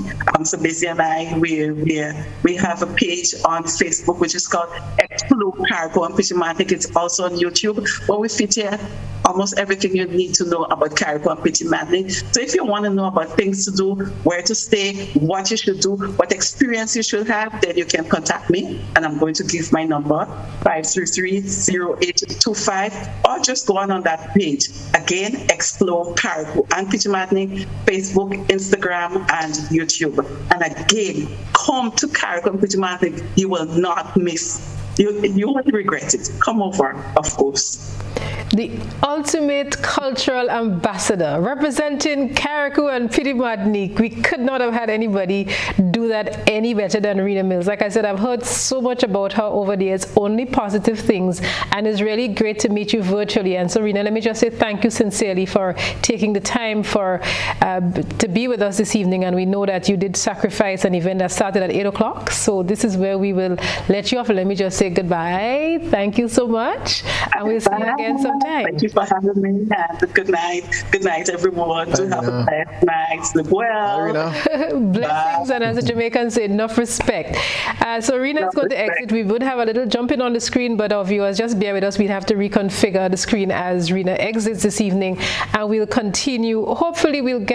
so Bessie and I, we have a page on Facebook which is called Explore Carriacou and Petit Martinique. It's also on YouTube, where we feature almost everything you need to know about Carriacou and Petit Martinique. So if you want to know about things to do, where to stay, what you should do, what experience you should have, then you can contact me, and I'm going to give my number, 533-0825, or just go on that page. Again, Explore Carriacou and Petit Martinique, Facebook, Instagram, and YouTube. And again, come to Carriacou and Petit Martinique. You will not miss. You won't regret it. Come over, of course. The ultimate cultural ambassador representing Carriacou and Petit Martinique. We could not have had anybody do that any better than Rena Mills. Like I said, I've heard so much about her over the years, only positive things, and it's really great to meet you virtually. And so, Rena, let me just say thank you sincerely for taking the time to be with us this evening. And we know that you did sacrifice an event that started at 8 o'clock. So this is where we will let you off. Let me just say goodbye. Thank you so much. And we'll see you again sometime. Thank you for having me. And good night. Good night, everyone. To have a blessed night. Sleep well. Blessings, and as a Jamaican say, enough respect. So Rena is going to exit. We would have a little jumping on the screen, but our viewers, just bear with us. We'd have to reconfigure the screen as Rena exits this evening, and we'll continue. Hopefully, we will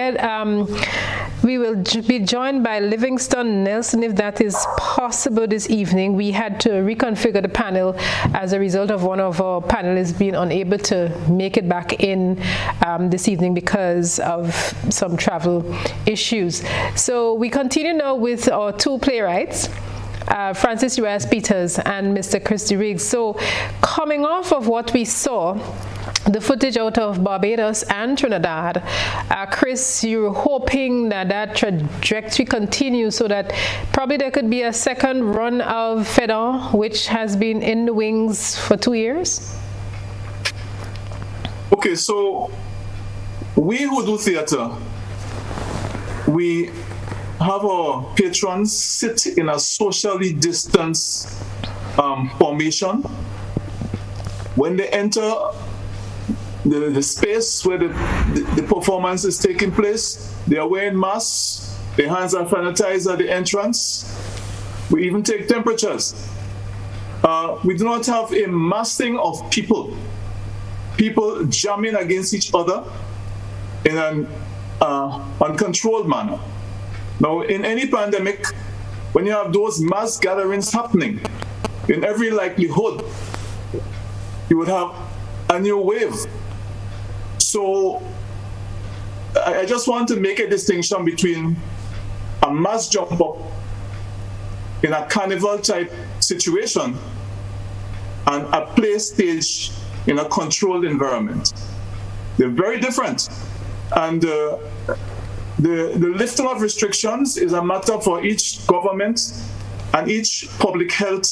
be joined by Livingston Nelson, if that is possible this evening. We had to reconfigure the panel as a result of one of our panelists being unable to make it back in this evening because of some travel issues. So we continue now with our 2 playwrights, Francis Urias Peters and Mr. Chris DeRiggs. So coming off of what we saw, the footage out of Barbados and Trinidad, Chris, you're hoping that trajectory continues so that probably there could be a second run of Fedon, which has been in the wings for 2 years? Okay, so we who do theater, we have our patrons sit in a socially distanced formation. When they enter the space where the performance is taking place, they are wearing masks, their hands are sanitized at the entrance. We even take temperatures. We do not have a massing of people jamming against each other in an uncontrolled manner. Now, in any pandemic, when you have those mass gatherings happening, in every likelihood, you would have a new wave. So I just want to make a distinction between a mass jump up in a carnival type situation and a play stage in a controlled environment. They're very different. And the lifting of restrictions is a matter for each government and each public health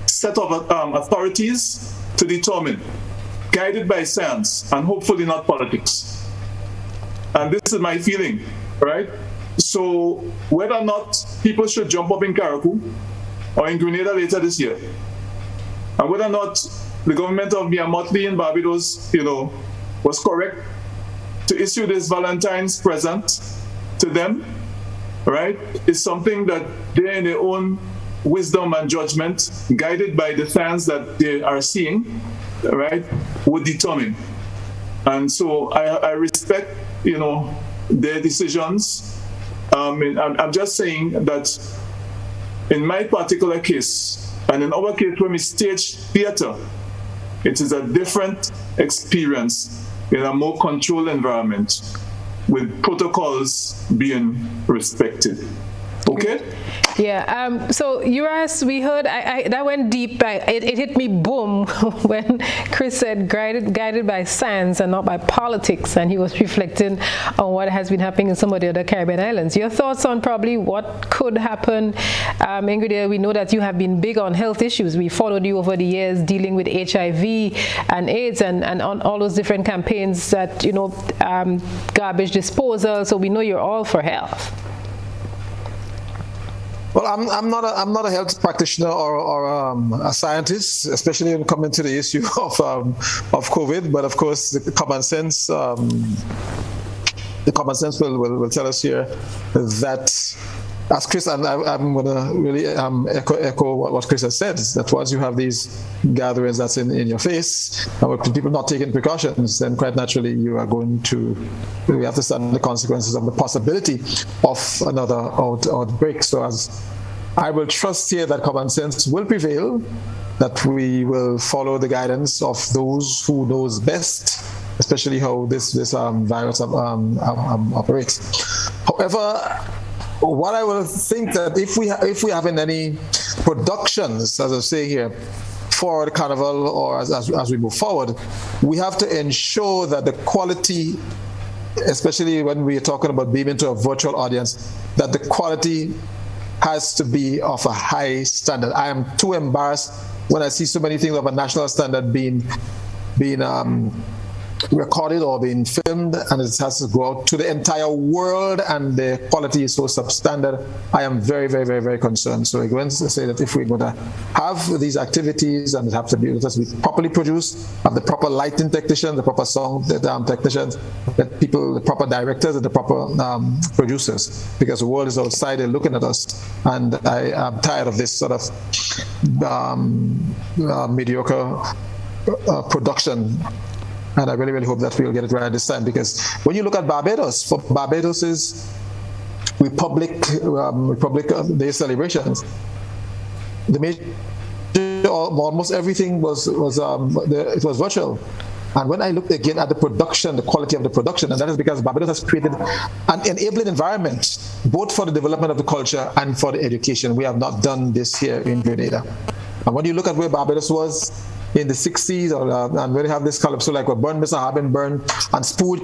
set of authorities to determine, guided by science and hopefully not politics. And this is my feeling, right? So whether or not people should jump up in Carriacou or in Grenada later this year, and whether or not the government of Miamotli in Barbados, was correct to issue this Valentine's present to them, right, is something that they're in their own wisdom and judgment, guided by the science that they are seeing, right, would determine. And so I respect, their decisions. I'm just saying that in my particular case, and in our case when we stage theater, it is a different experience in a more controlled environment with protocols being respected. Okay? Yeah, so Urias, we heard, that went deep. It hit me boom when Chris said guided by science and not by politics, and he was reflecting on what has been happening in some of the other Caribbean islands. Your thoughts on probably what could happen? Ingrid, we know that you have been big on health issues. We followed you over the years dealing with HIV and AIDS and on all those different campaigns that, garbage disposal, so we know you're all for health. Well, I'm not a health practitioner or a scientist, especially when coming to the issue of COVID. But of course, the common sense will tell us here that, as Chris, and I'm going to really echo what Chris has said, that once you have these gatherings that's in your face, and with people not taking precautions, then quite naturally we have to stand the consequences of the possibility of another outbreak. So as I will trust here that common sense will prevail, that we will follow the guidance of those who knows best, especially how this virus operates. However, what I will think that if we have in any productions, as I say here, for the carnival or as we move forward, we have to ensure that the quality, especially when we are talking about being into a virtual audience, that the quality has to be of a high standard. I am too embarrassed when I see so many things of a national standard being recorded or being filmed, and it has to go out to the entire world, and the quality is so substandard. I am very, very, very, very concerned. So I'm going to say that if we're going to have these activities, and it has to be properly produced, have the proper lighting technicians, the proper sound technicians, the proper directors, and the proper producers, because the world is outside and looking at us, and I am tired of this sort of mediocre production. And I really, really hope that we'll get it right this time, because when you look at Barbados, for Barbados's Republic Day celebrations, almost everything was virtual. And when I looked again at the production, the quality of the production, and that is because Barbados has created an enabling environment, both for the development of the culture and for the education. We have not done this here in Grenada. And when you look at where Barbados was in the 60s, and when you have this calypso like Burn Mr. Harbin, Burn, and Spool,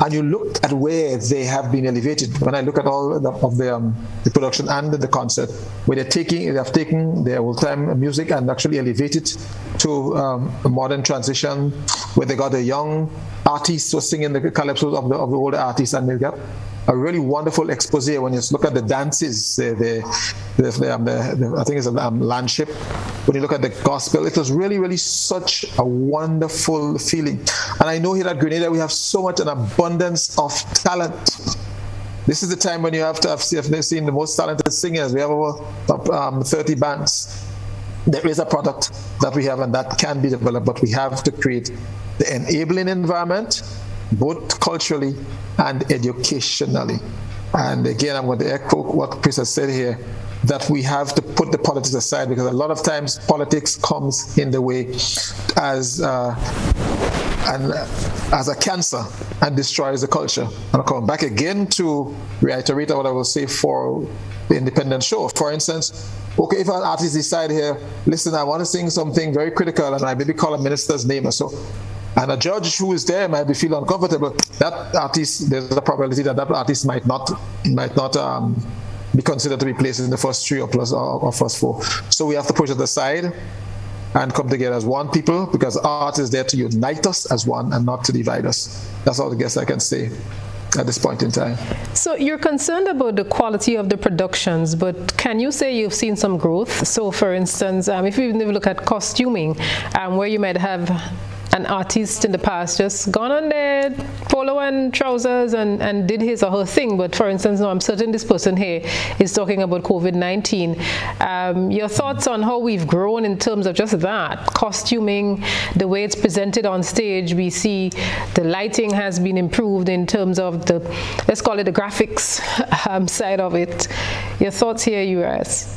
and you look at where they have been elevated. When I look at all of the production and the concert, where they have taken their old-time music and actually elevated to a modern transition, where they got the young artists who are singing the calypsos of the older artists, and they got a really wonderful expose when you look at the dances, I think it's a landship. When you look at the gospel, it was really, really such a wonderful feeling. And I know here at Grenada, we have so much an abundance of talent. This is the time when you have to have seen the most talented singers. We have over 30 bands. There is a product that we have, and that can be developed, but we have to create the enabling environment, both culturally and educationally. And again, I'm going to echo what Chris has said here, that we have to put the politics aside, because a lot of times politics comes in the way as a cancer and destroys the culture. And I'll come back again to reiterate what I will say for the independent show. For instance, okay, if an artist decide here, listen, I want to sing something very critical, and I maybe call a minister's name or so, and a judge who is there might be feel uncomfortable, that artist, there's a probability that artist might not be considered to be placed in the first three or first four. So we have to push it aside and come together as one people, because art is there to unite us as one and not to divide us. That's all I guess I can say at this point in time. So you're concerned about the quality of the productions, but can you say you've seen some growth? So for instance, if you look at costuming, where you might have an artist in the past just gone on there, polo and trousers, and did his or her thing. But for instance, now I'm certain this person here is talking about COVID-19. Your thoughts on how we've grown in terms of just that, costuming, the way it's presented on stage. We see the lighting has been improved in terms of the, let's call it the graphics side of it. Your thoughts here, Urias?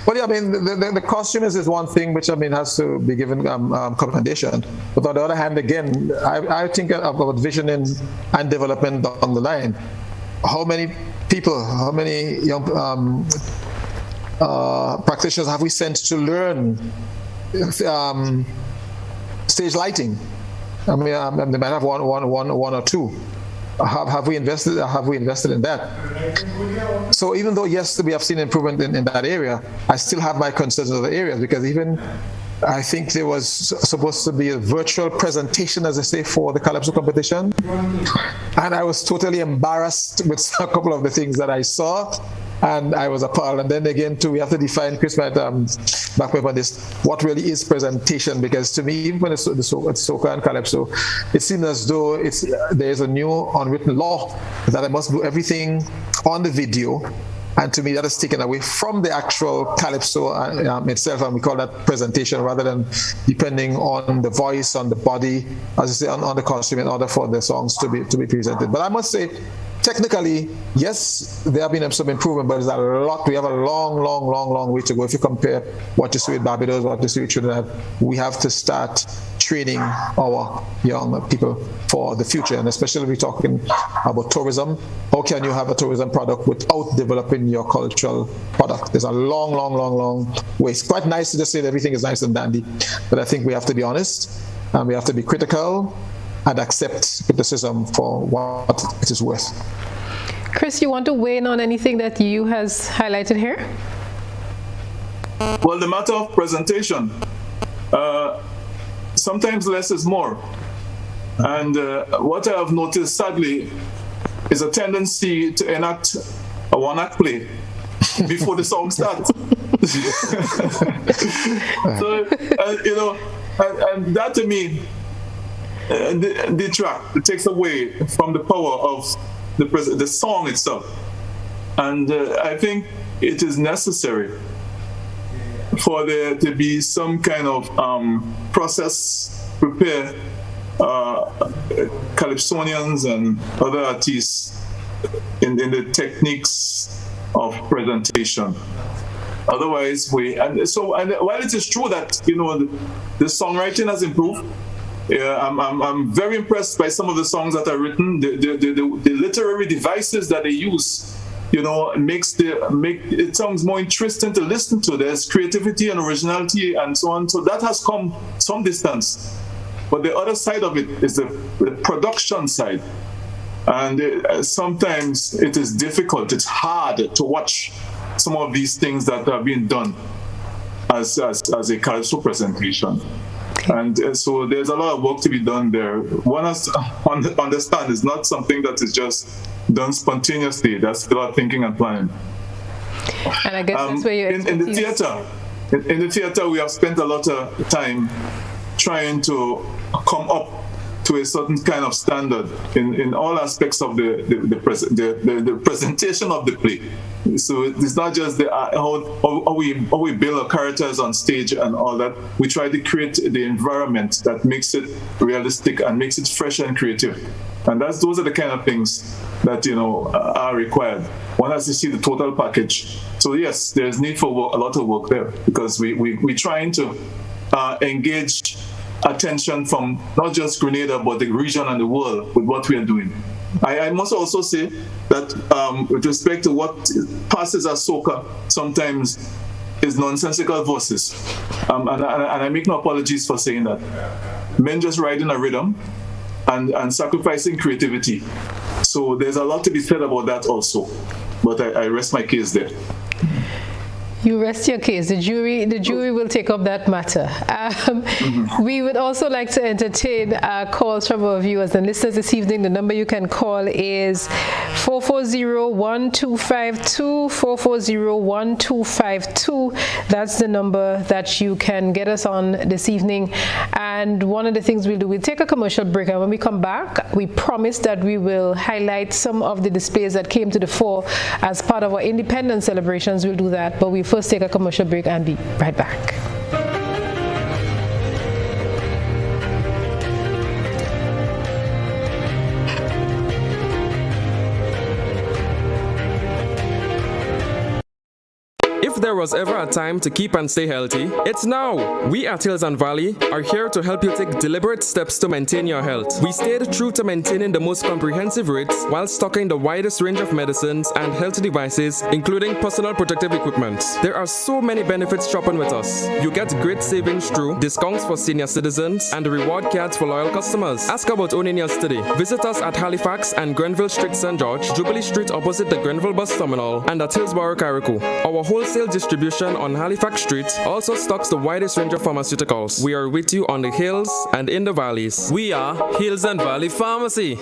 Well, yeah, I mean, the costume is one thing which, I mean, has to be given commendation. But on the other hand, again, I think about visioning and development down the line. How many people, how many young practitioners have we sent to learn stage lighting? I mean, they might have one or two. Have we invested in that? So even though, yes, we have seen improvement in that area, I still have my concerns in other areas, because even I think there was supposed to be a virtual presentation, as I say, for the Calypso competition. And I was totally embarrassed with a couple of the things that I saw. And I was appalled. And then again, too, we have to define, Chris might back up on this, what really is presentation? Because to me, even when it's soca and calypso, it seems as though there's a new unwritten law that I must do everything on the video. And to me, that is taken away from the actual calypso itself, and we call that presentation, rather than depending on the voice, on the body, as I say, on the costume, in order for the songs to be presented. But I must say, technically, yes, there have been some improvement, but there's a lot. We have a long way to go. If you compare what you see with Barbados, what you see with Trinidad, we have to start training our young people for the future. And especially if we're talking about tourism, how can you have a tourism product without developing your cultural product? There's a long way. It's quite nice to just say that everything is nice and dandy, but I think we have to be honest, and we have to be critical and accept criticism for what it is worth. Chris, you want to weigh in on anything that you has highlighted here? Well, the matter of presentation, sometimes less is more. And what I have noticed, sadly, is a tendency to enact a one-act play before the song starts. So, and that to me, it takes away from the power of the song itself. And I think it is necessary for there to be some kind of process, prepare calypsonians and other artists in the techniques of presentation. Otherwise, while it is true that the songwriting has improved, I'm very impressed by some of the songs that are written. The literary devices that they use, it sounds more interesting to listen to. There's creativity and originality and so on. So that has come some distance. But the other side of it is the production side. And sometimes it is difficult. It's hard to watch some of these things that are being done as a calypso presentation. And so there's a lot of work to be done there. One has to understand it's not something that is just done spontaneously. That's a lot of thinking and planning. And I guess that's where you're in the theater, we have spent a lot of time trying to come up to a certain kind of standard in all aspects of the presentation of the play. So it's not just how we build our characters on stage and all that. We try to create the environment that makes it realistic and makes it fresh and creative. And those are the kind of things that are required. One has to see the total package. So yes, there's need for a lot of work there, because we're trying to engage attention from not just Grenada, but the region and the world with what we are doing. I must also say that with respect to what passes as soca, sometimes is nonsensical voices. And I make no apologies for saying that. Men just riding a rhythm and sacrificing creativity. So there's a lot to be said about that also. But I rest my case there. You rest your case. The jury will take up that matter. We would also like to entertain calls from our viewers and listeners this evening. The number you can call is 440-1252, 440-1252. That's the number that you can get us on this evening. And one of the things we'll do, we'll take a commercial break, and when we come back, we promise that we will highlight some of the displays that came to the fore as part of our independence celebrations. We'll do that, but we first take a commercial break and be right back. If there was ever a time to keep and stay healthy, it's now. We at Hills and Valley are here to help you take deliberate steps to maintain your health. We stayed true to maintaining the most comprehensive rates while stocking the widest range of medicines and health devices, including personal protective equipment. There are so many benefits shopping with us. You get great savings through discounts for senior citizens and reward cards for loyal customers. Ask about owning yours today. Visit us at Halifax and Grenville Street, St. George, Jubilee Street opposite the Grenville Bus Terminal, and at Hillsborough, Carriacou. Our wholesale distribution on Halifax Street also stocks the widest range of pharmaceuticals. We are with you on the hills and in the valleys. We are Hills and Valley Pharmacy.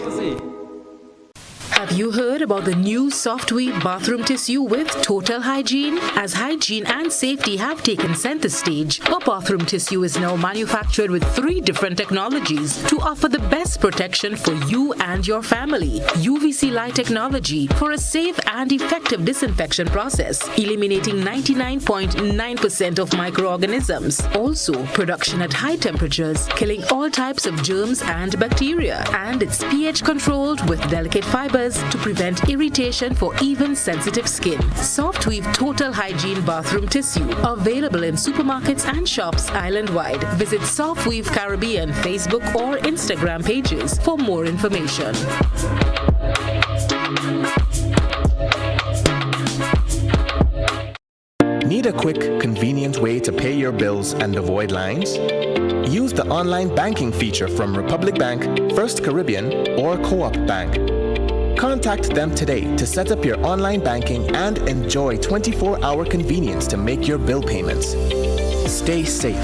Have you heard about the new Softweave bathroom tissue with total hygiene? As hygiene and safety have taken center stage, our bathroom tissue is now manufactured with 3 different technologies to offer the best protection for you and your family. UVC light technology for a safe and effective disinfection process, eliminating 99.9% of microorganisms. Also, production at high temperatures, killing all types of germs and bacteria. And it's pH controlled with delicate fibers to prevent irritation for even sensitive skin. Softweave Total Hygiene Bathroom Tissue. Available in supermarkets and shops island-wide. Visit Softweave Caribbean Facebook or Instagram pages for more information. Need a quick, convenient way to pay your bills and avoid lines? Use the online banking feature from Republic Bank, First Caribbean, or Co-op Bank. Contact them today to set up your online banking and enjoy 24-hour convenience to make your bill payments. Stay safe.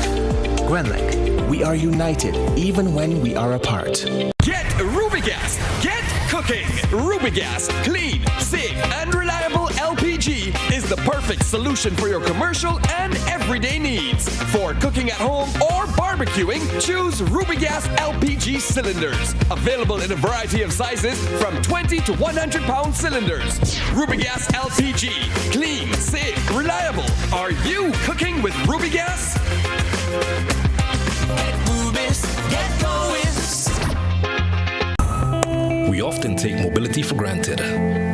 Grenlec, we are united even when we are apart. Get Rubigas. Get cooking. Rubigas, clean, safe, and reliable LPG is the perfect solution for your commercial and everyday needs. For cooking at home or barbecuing, choose Rubigas LPG cylinders. Available in a variety of sizes from 20 to 100 pound cylinders. Rubigas LPG, clean, safe, reliable. Are you cooking with Rubigas? Get Rubis, get going. We often take mobility for granted.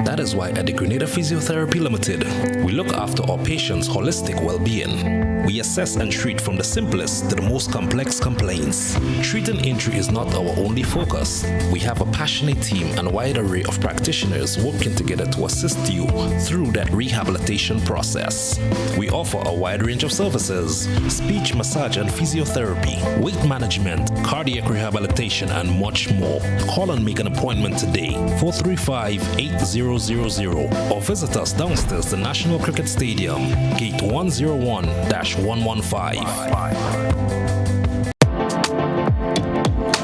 That is why at the Grenadian Physiotherapy Limited, we look after our patients' holistic well-being. We assess and treat from the simplest to the most complex complaints. Treating injury is not our only focus. We have a passionate team and a wide array of practitioners working together to assist you through that rehabilitation process. We offer a wide range of services: speech, massage and physiotherapy, weight management, cardiac rehabilitation, and much more. Call and make an appointment today, 435-8000, or visit us downstairs the National Cricket Stadium, gate 101-115.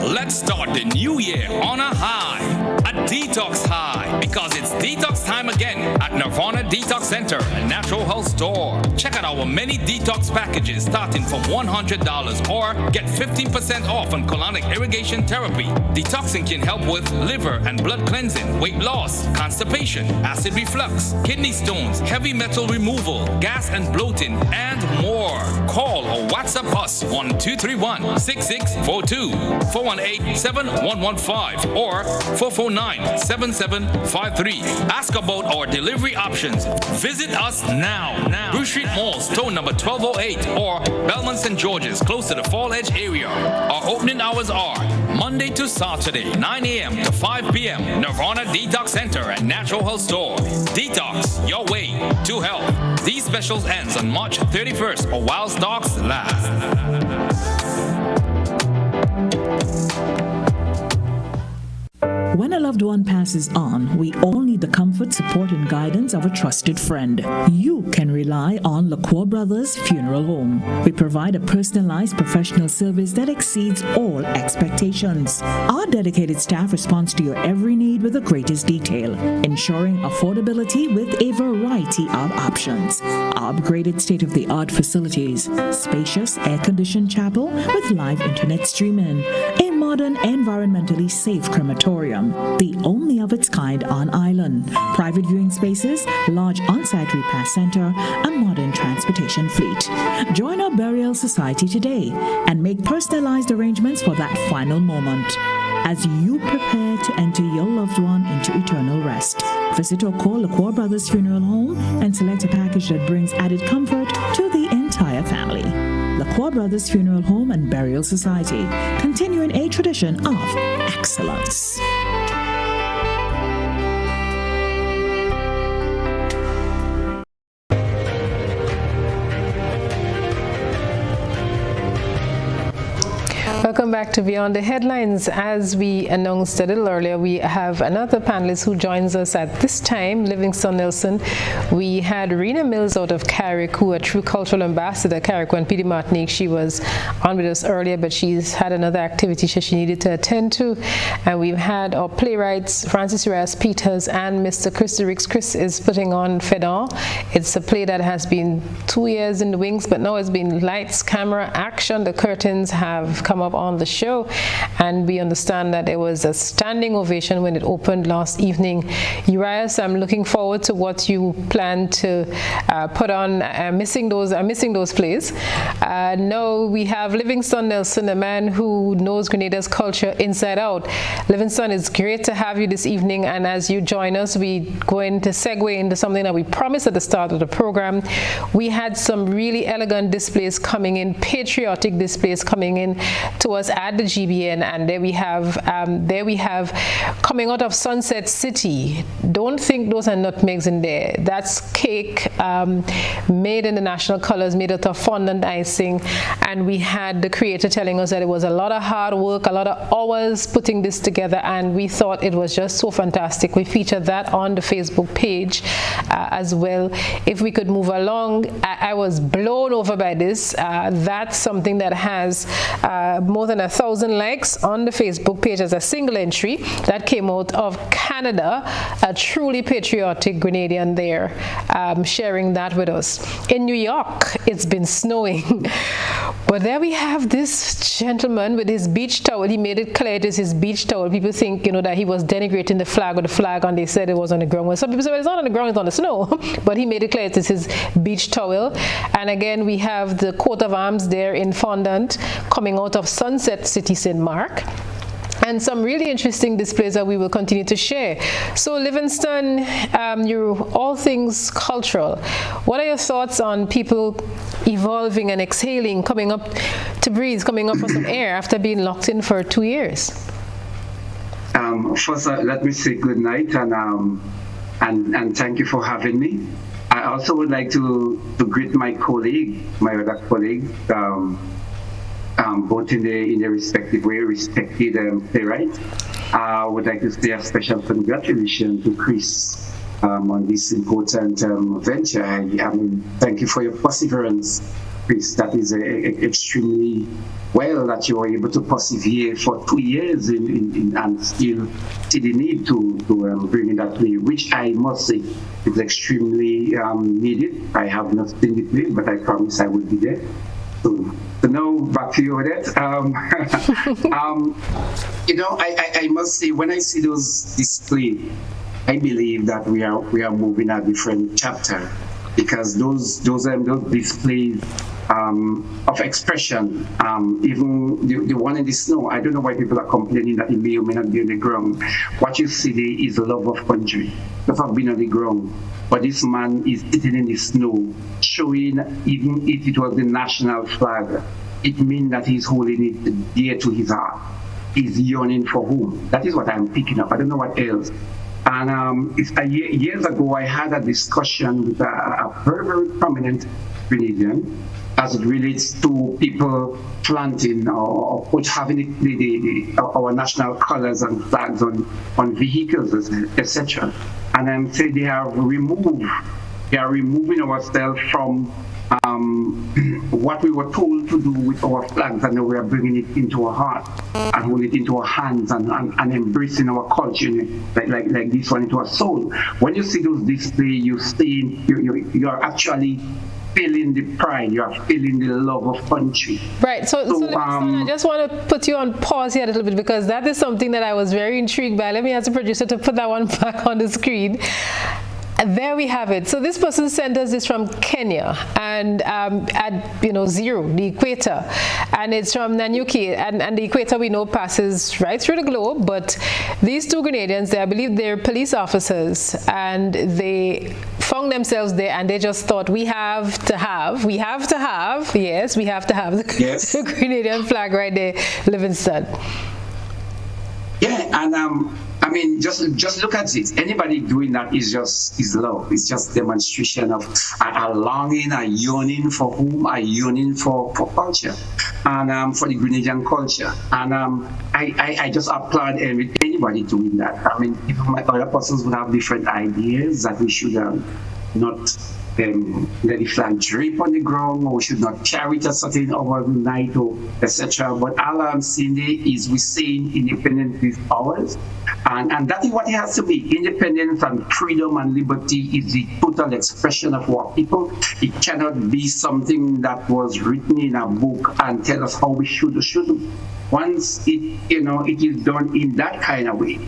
Let's start the new year on a high, a detox high, because it's detox time again at Nirvana Detox Center and Natural Health Store. Check out our many detox packages starting from $100 or get 15% off on colonic irrigation therapy. Detoxing can help with liver and blood cleansing, weight loss, constipation, acid reflux, kidney stones, heavy metal removal, gas and bloating, and more. Call or WhatsApp us on 231-6642, 418-7115, or 449-7753. Ask about our delivery options. Visit us now. Bruce Street Mall, store number 1208, or Belmont St. George's, close to the Fall Edge area. Our opening hours are Monday to Saturday, 9 a.m. to 5 p.m. Nirvana Detox Center and Natural Health Store. Detox, your way to health. These specials ends on March 31st or while stocks last. When a loved one passes on, we all need the comfort, support, and guidance of a trusted friend. You can rely on LaCour Brothers Funeral Home. We provide a personalized professional service that exceeds all expectations. Our dedicated staff responds to your every need with the greatest detail, ensuring affordability with a variety of options. Upgraded state-of-the-art facilities, spacious air-conditioned chapel with live internet streaming, a modern, environmentally safe crematorium, the only of its kind on island, private viewing spaces, large on-site repast center, a modern transportation fleet. Join our burial society today and make personalized arrangements for that final moment. as you prepare to enter your loved one into eternal rest. Visit or call LaCour Brothers Funeral Home and select a package that brings added comfort to the entire family. LaCour Brothers Funeral Home and Burial Society, continuing a tradition of excellence. Welcome back to Beyond the Headlines. As we announced a little earlier, we have another panelist who joins us at this time, Livingston Nelson. We had Rena Mills out of Carriacou, a true cultural ambassador, Carriacou and Petit, Martinique. She was on with us earlier, but she's had another activity she needed to attend to. And we've had our playwrights, Francis Urias Peters and Mr. Chris DeRiggs. Chris is putting on Fedon. It's a play that has been 2 years in the wings, but now it's been lights, camera, action. The curtains have come up on the show, and we understand that there was a standing ovation when it opened last evening. Urias, I'm looking forward to what you plan to put on. I'm missing those plays. Now we have Livingston Nelson, a man who knows Grenada's culture inside out. Livingston, it's great to have you this evening, and as you join us, we're going to segue into something that we promised at the start of the program. We had some really elegant displays coming in, patriotic displays coming in to us at the GBN, and there we have coming out of Sunset City. Don't think those are nutmegs in there. That's cake made in the national colors, made out of fondant icing, and we had the creator telling us that it was a lot of hard work, a lot of hours putting this together, and we thought it was just so fantastic. We featured that on the Facebook page as well. If we could move along, I was blown over by this. That's something that has more than 1,000 likes on the Facebook page as a single entry that came out of Canada, a truly patriotic Grenadian there, sharing that with us. In New York, it's been snowing, but there we have this gentleman with his beach towel. He made it clear it is his beach towel. People think, that he was denigrating the flag, and they said it was on the ground. Well, some people said it's not on the ground, it's on the snow, but he made it clear it is his beach towel. And again, we have the coat of arms there in fondant coming out of Sunset City, St. Mark, and some really interesting displays that we will continue to share. So Livingston, you're all things cultural. What are your thoughts on people evolving and exhaling, coming up to breathe, coming up for some air after being locked in for 2 years? First, let me say good night and thank you for having me. I also would like to greet my other colleague, both in their respective way, respected playwright. I would like to say a special congratulations to Chris on this important venture. I mean, thank you for your perseverance, Chris. That is extremely well that you were able to persevere for 2 years and still see the need to bring in that play, which I must say is extremely needed. I have not seen the play, but I promise I will be there. So now back to you, Odette. I must say, when I see those displays, I believe that we are moving a different chapter, because those displays of expression, even the one in the snow, I don't know why people are complaining that it may or may not be on the ground. What you see there is a love of country. Love of being on the ground. But this man is sitting in the snow, showing, even if it was the national flag, it means that he's holding it dear to his heart. He's yearning for home. That is what I'm picking up. I don't know what else. And years ago, I had a discussion with a very, very prominent Grenadian as it relates to people planting or having our national colors and flags on vehicles, etc. And I'm saying they are removing ourselves from what we were told to do with our flags, and now we are bringing it into our heart and holding it into our hands and embracing our culture, like this one into our soul. When you see those displays, you are actually feeling the pride, you are feeling the love of country. Right. So I just want to put you on pause here a little bit, because that is something that I was very intrigued by. Let me ask the producer to put that one back on the screen. There we have it. So this person sent us this from Kenya, and at zero, the equator, and it's from Nanyuki, and the equator we know passes right through the globe. But these two Grenadians, I believe they're police officers, and they found themselves there, and they just thought we have to have the Grenadian flag right there, Livingston. Yeah, and I mean, just look at it. Anybody doing that is love. It's just demonstration of a longing, a yearning for whom, a yearning for culture, and for the Grenadian culture. And I just applaud anybody doing that. I mean, even other persons would have different ideas that we should not let the flag drape on the ground, or we should not carry it a certain hour of the night, or etc. But all I'm saying is we're saying independence is ours, and that is what it has to be. Independence and freedom and liberty is the total expression of our people. It cannot be something that was written in a book and tell us how we should or shouldn't. Once it is done in that kind of way,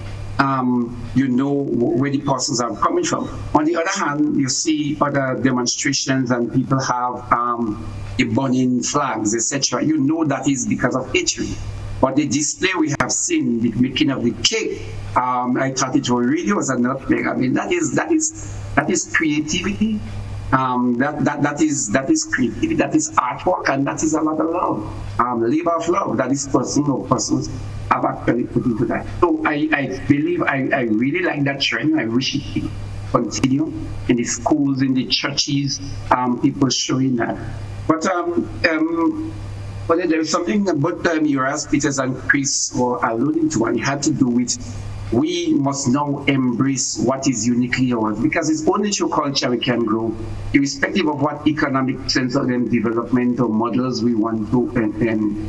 you know where the persons are coming from. On the other hand, you see other demonstrations and people have the burning flags, etc. You know that is because of hatred. But the display we have seen, the making of the cake, I thought it really was a nutmeg. I mean, that is creativity. That is creativity. That is artwork, and that is a lot of love. Labor of love that is persons have actually put into that. So I believe I really like that trend. I wish it could continue in the schools, in the churches, people showing that. But there is something about Urias, Peters, and Chris were alluding to, and it had to do with we must now embrace what is uniquely ours, because it's only through culture we can grow, irrespective of what economic sense of development or models we want to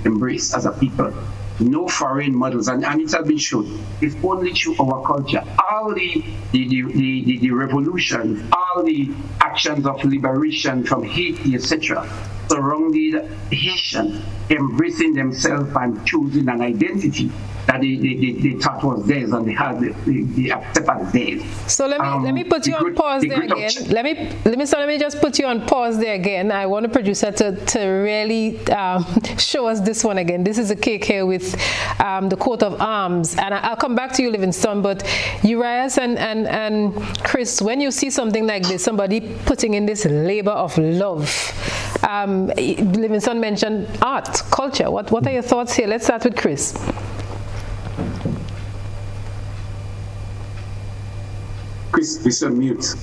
embrace as a people. No foreign models, and it has been shown. It's only through our culture. All the revolutions, all the actions of liberation from Haiti, etc., surrounded Haitians embracing themselves and choosing an identity that they thought was theirs, and they had the accept as theirs. So let me put you on pause there again. Let me just put you on pause there again. I want the producer to really show us this one again. This is a cake here with the coat of arms, and I'll come back to you, Livingston. But Urias and Chris, when you see something like this, somebody putting in this labor of love, Livingston mentioned art, culture. What are your thoughts here? Let's start with Chris. Chris, on mute.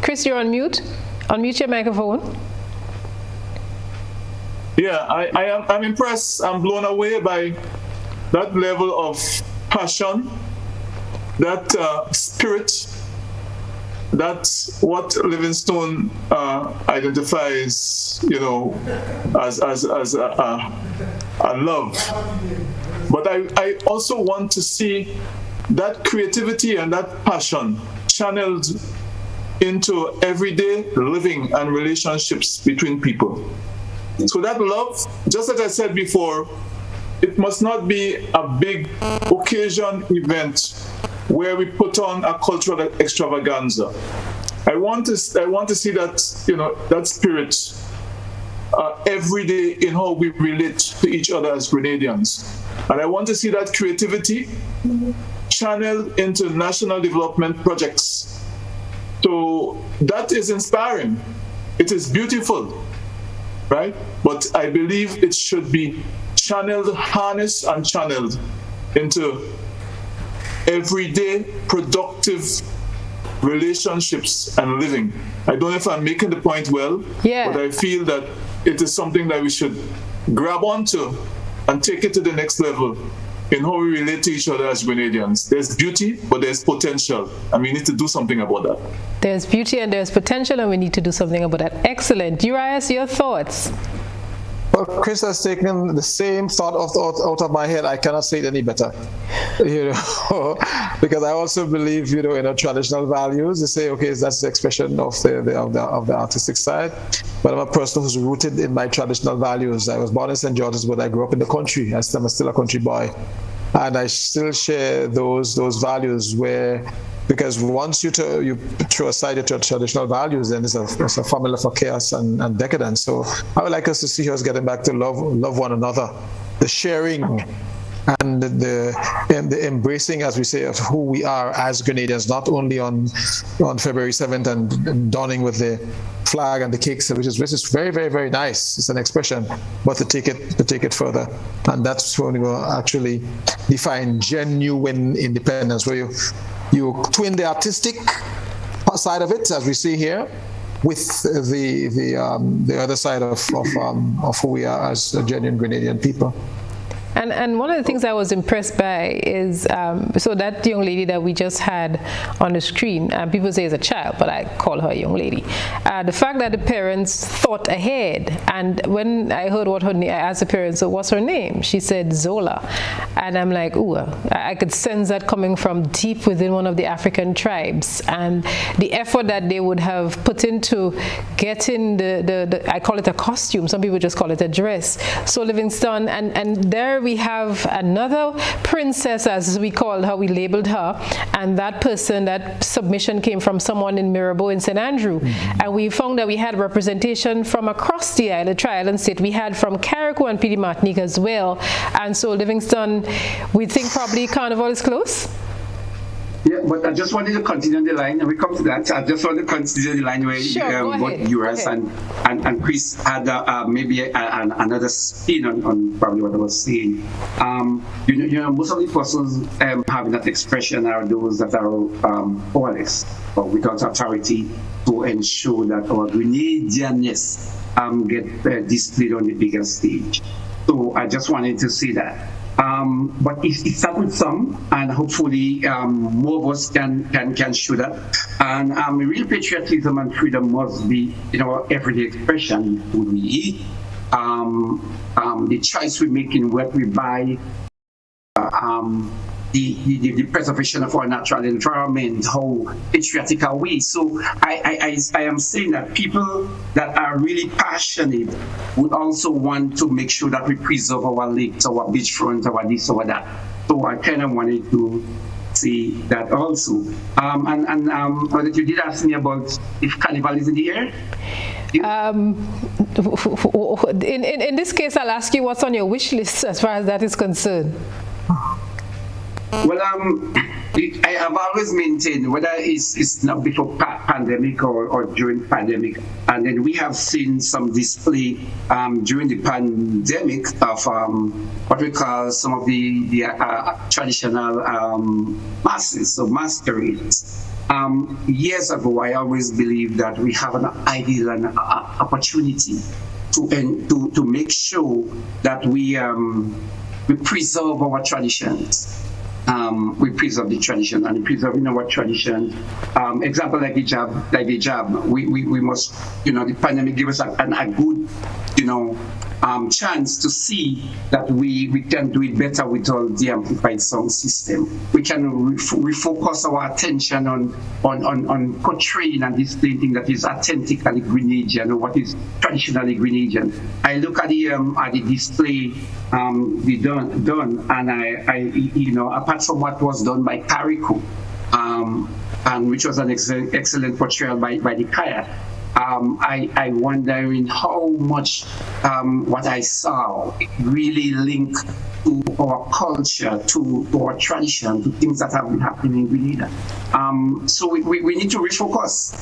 Chris, you're on mute. Unmute your microphone. Yeah, I'm impressed. I'm blown away by that level of passion, that spirit. That's what Livingstone identifies, as a love. But I also want to see that creativity and that passion channeled into everyday living and relationships between people. So that love, just as I said before, it must not be a big occasion event where we put on a cultural extravaganza. I want to see that, that spirit every day in how we relate to each other as Grenadians. And I want to see that creativity channeled into national development projects. So that is inspiring. It is beautiful, right? But I believe it should be channeled, harnessed, and channeled into everyday productive relationships and living. I don't know if I'm making the point well, but I feel that it is something that we should grab onto and take it to the next level in how we relate to each other as Grenadians. There's beauty, but there's potential, and we need to do something about that. There's beauty and there's potential, and we need to do something about that. Excellent. Urias, your thoughts? Well, Chris has taken the same thought out of my head. I cannot say it any better, because I also believe, in our traditional values. They say, okay, that's the expression of the artistic side. But I'm a person who's rooted in my traditional values. I was born in St. George's, but I grew up in the country. I'm still a country boy, and I still share those values where because once you throw aside your traditional values, then it's a formula for chaos and decadence. So I would like us to see us getting back to love one another, the sharing and the embracing, as we say, of who we are as Grenadians, not only on February 7th and dawning with the flag and the cakes, which is very, very, very nice. It's an expression, but to take it further, and that's when we will actually define genuine independence, where you twin the artistic side of it, as we see here, with the other side of who we are as a genuine Grenadian people. And one of the things I was impressed by is, so that young lady that we just had on the screen, people say is a child, but I call her a young lady. The fact that the parents thought ahead, and when I heard what her name, I asked the parents, so what's her name? She said Zola. And I'm like, ooh, I could sense that coming from deep within one of the African tribes, and the effort that they would have put into getting the I call it a costume, some people just call it a dress. So Livingstone, and there we have another princess, as we called her, we labeled her, and that person, that submission came from someone in Mirabeau in St. Andrew. And we found that we had representation from across the island, tri-island state. We had from Carriacou and Petit, Martinique as well. And so Livingstone, we think probably Carnival is close? Yeah, but I just wanted to continue the line, and we come to that. I just want to continue the line where both Urias and Chris had maybe another spin on probably what I was saying. Most of the persons having that expression are those that are powerless or without authority to ensure that our Grenadianness get displayed on the bigger stage. So I just wanted to say that. But it starts with some, and hopefully more of us can show that. And real patriotism and freedom must be our everyday expression. Food we eat, the choice we make in what we buy, the preservation of our natural environment, how patriotic are we? So I am saying that people that are really passionate would also want to make sure that we preserve our lakes, our beachfront, our this or that. So I kind of wanted to say that also. Odette, you did ask me about if Carnival is in the air. In this case, I'll ask you what's on your wish list as far as that is concerned. Well, I have always maintained, whether it's not before pandemic or during pandemic, and then we have seen some display during the pandemic of what we call some of the traditional masses, so masquerades. Years ago, I always believed that we have an ideal and opportunity to make sure that we preserve our traditions. We preserve the tradition, and preserving our tradition. Example like the jab. We must, the pandemic gave us a good, chance to see that we can do it better with all the amplified sound system. We can refocus our attention on portraying and displaying things that is authentically Grenadian, or what is traditionally Grenadian. I look at the display done, and I apart from what was done by Carriacou, and which was an excellent portrayal by the kayak. I wonder in how much what I saw really linked to our culture, to our tradition, to things that have been happening in Grenada. So we need to refocus.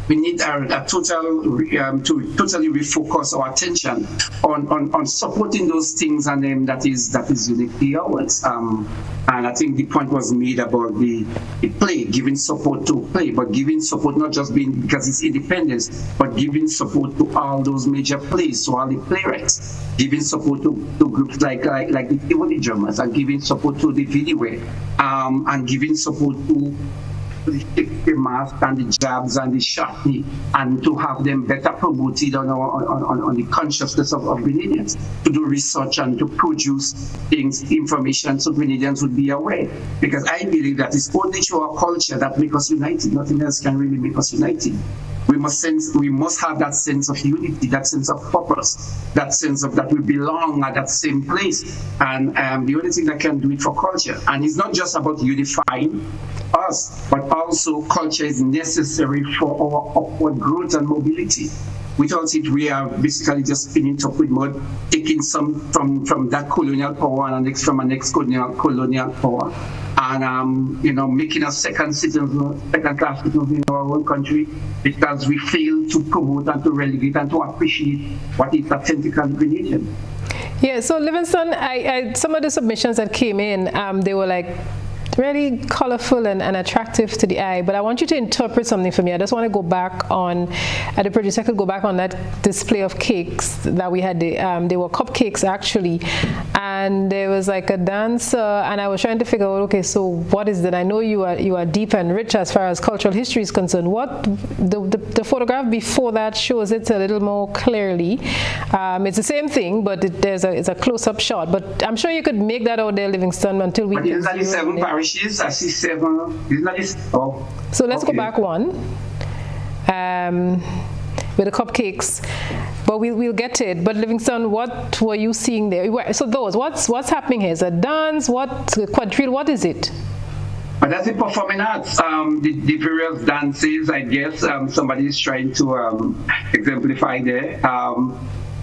We need a total to totally refocus our attention on supporting those things and that is uniquely ours. And I think the point was made about the play, giving support to play, but giving support not just being because it's independence, but giving support to all those major plays, to all the playwrights, giving support to groups like the Tivoli drummers, and giving support to the Vidyware, and giving support to the mask and the jabs and the shotney, and to have them better promoted on the consciousness of Grenadians, to do research and to produce information so Grenadians would be aware. Because I believe that it's only through our culture that makes us united. Nothing else can really make us united. we must have that sense of unity, that sense of purpose, that sense of that we belong at that same place. And the only thing that can do it for culture. And it's not just about unifying us, but also culture is necessary for our upward growth and mobility. Without it, we are basically just spinning top with mud, taking some from that colonial power and next from a next colonial power, and making us second class citizens in our own country because we fail to promote and to relegate and to appreciate what is authentic and Grenadian. Yeah. So Livingston, I some of the submissions that came in, they were like really colorful and attractive to the eye, but I want you to interpret something for me. I just want to go back on, the producer could go back on that display of cakes that we had. They were cupcakes actually, and there was like a dancer, and I was trying to figure out, okay, so what is that? I know you are deep and rich as far as cultural history is concerned. What the photograph before that shows it a little more clearly. It's the same thing, but it's a close-up shot. But I'm sure you could make that out there, Livingston, until we. But isn't that 7 parishes? I see 7. Isn't that oh. So let's go back one. With the cupcakes, but we'll get to it. But Livingston, what were you seeing there? So what's happening here? Is a dance? What quadrille? What is it? But that's the performing arts. The various dances, I guess, somebody is trying to exemplify there.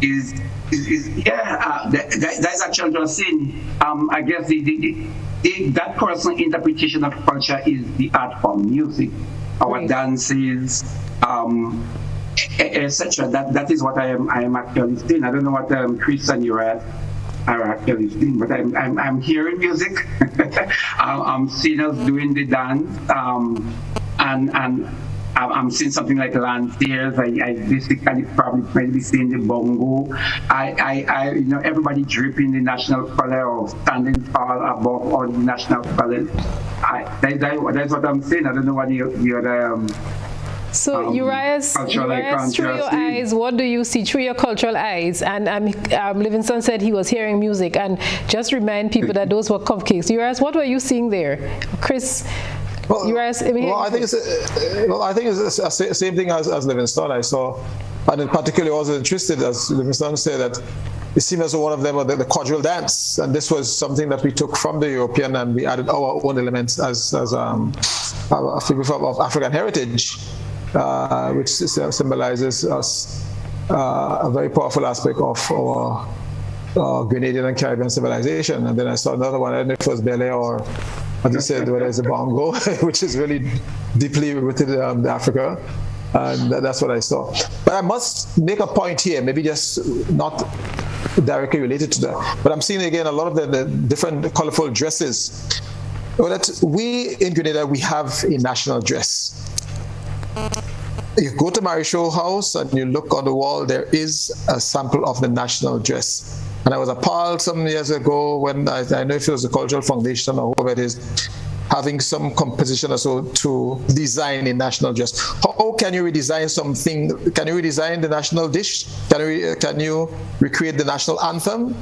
That's actually what I'm saying. I guess that personal interpretation of culture is the art form, music, our dances, etc. That is what I am actually seeing. I don't know what Chris and Urias are actually seeing, but I'm hearing music. I'm seeing us doing the dance, and I'm seeing something like lanciers. I basically probably maybe seeing the bongo. Everybody dripping the national color or standing tall above all the national colors. That's what I'm saying. I don't know what the other. So Urias, through your eyes, what do you see through your cultural eyes? And Livingston said he was hearing music. And just remind people that those were cupcakes. Urias, what were you seeing there? Chris? I think it's the same thing as Livingston. I saw, and in particular, I was interested, as Livingston said, that it seemed as though one of them was the quadrille dance, and this was something that we took from the European, and we added our own elements as a figure of African heritage, which symbolizes us a very powerful aspect of our Grenadian and Caribbean civilization. And then I saw another one. I don't know if it was ballet or, as you said, whether it's a bongo, which is really deeply rooted in Africa, and that's what I saw. But I must make a point here, maybe just not directly related to that, but I'm seeing again a lot of the different colorful dresses. That we in Grenada, we have a national dress. You go to Marichaud House and you look on the wall, there is a sample of the national dress. And I was appalled some years ago when I know if it was the Cultural Foundation or whoever it is, having some composition or so to design a national dress. How can you redesign something? Can you redesign the national dish? Can you recreate the national anthem?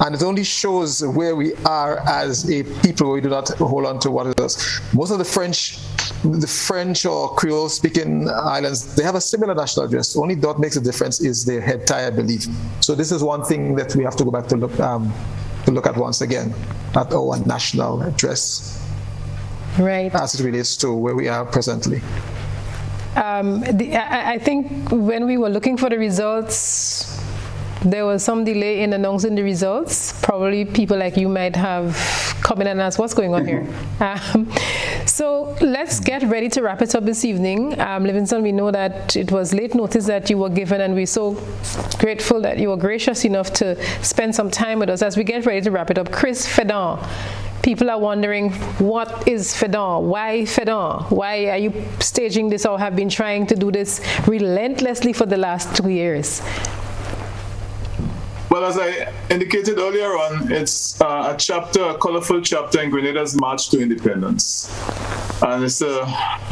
And it only shows where we are as a people. We do not hold on to what it is. Most of the French or Creole speaking islands, they have a similar national dress. Only what makes a difference is their head tie, I believe. So this is one thing that we have to go back to look at once again, at our national dress. Right. As it relates to where we are presently. I think when we were looking for the results, there was some delay in announcing the results. Probably people like you might have come in and asked what's going on here. So let's get ready to wrap it up this evening. Livingston, we know that it was late notice that you were given, and we're so grateful that you were gracious enough to spend some time with us as we get ready to wrap it up. Chris, Fedon. People are wondering, what is Fedon? Why Fedon? Why are you staging this or have been trying to do this relentlessly for the last 2 years? Well, as I indicated earlier on, it's a colorful chapter in Grenada's march to independence. And it's a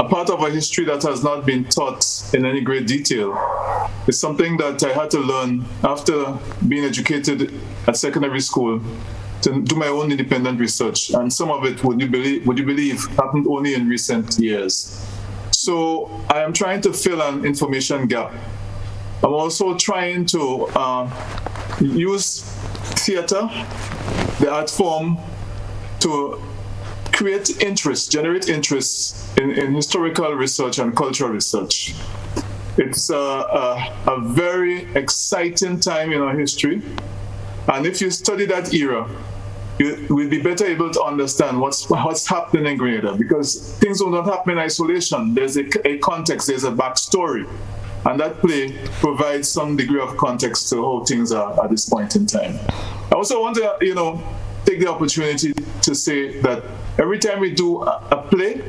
part of our history that has not been taught in any great detail. It's something that I had to learn after being educated at secondary school, to do my own independent research. And some of it, would you believe, happened only in recent years. So I am trying to fill an information gap. I'm also trying to use theater, the art form, to create interest, generate interest in historical research and cultural research. It's a very exciting time in our history. And if you study that era, you will be better able to understand what's happening in Grenada, because things will not happen in isolation. There's a context, there's a backstory. And that play provides some degree of context to how things are at this point in time. I also want to, take the opportunity to say that every time we do a play,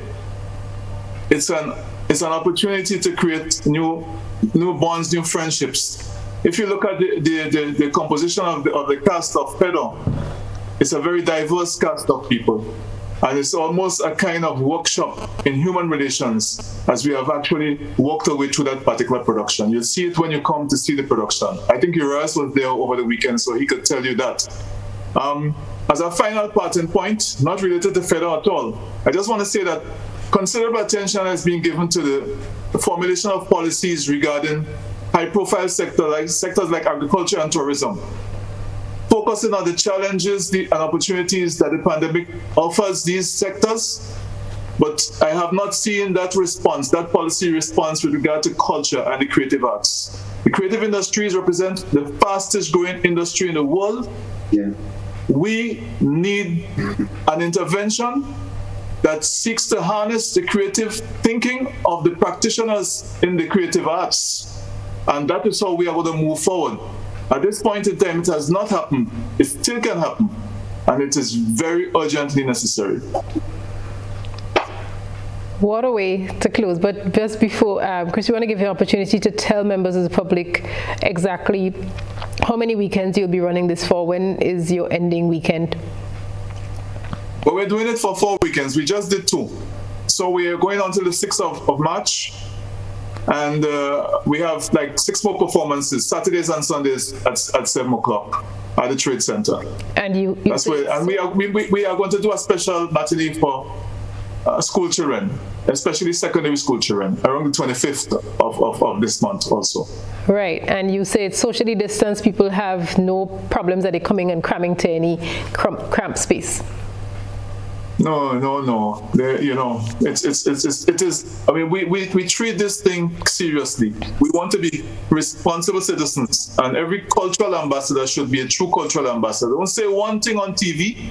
it's an opportunity to create new bonds, new friendships. If you look at the composition of the cast of Pedro, it's a very diverse cast of people. And it's almost a kind of workshop in human relations as we have actually walked our way through that particular production. You'll see it when you come to see the production. I think Urias was there over the weekend, so he could tell you that. As a final parting point, not related to Federal at all, I just want to say that considerable attention has been given to the formulation of policies regarding high-profile sectors like agriculture and tourism, focusing on the challenges and opportunities that the pandemic offers these sectors. But I have not seen that policy response with regard to culture and the creative arts. The creative industries represent the fastest growing industry in the world. Yeah. We need an intervention that seeks to harness the creative thinking of the practitioners in the creative arts. And that is how we are going to move forward. At this point in time, it has not happened. It still can happen. And it is very urgently necessary. What a way to close. But just before, Chris, we want to give you an opportunity to tell members of the public exactly how many weekends you'll be running this for. When is your ending weekend? Well, we're doing it for 4 weekends. We just did 2. So we are going on to the 6th of March. And we have like 6 more performances, Saturdays and Sundays at 7 o'clock at the Trade Center. And that's where, and we are going to do a special matinee for school children, especially secondary school children, around the 25th of this month also. Right, and you say it's socially distanced. People have no problems that they're coming and cramming to any cramped space. No. It is. I mean, we treat this thing seriously. We want to be responsible citizens, and every cultural ambassador should be a true cultural ambassador. Don't say one thing on TV,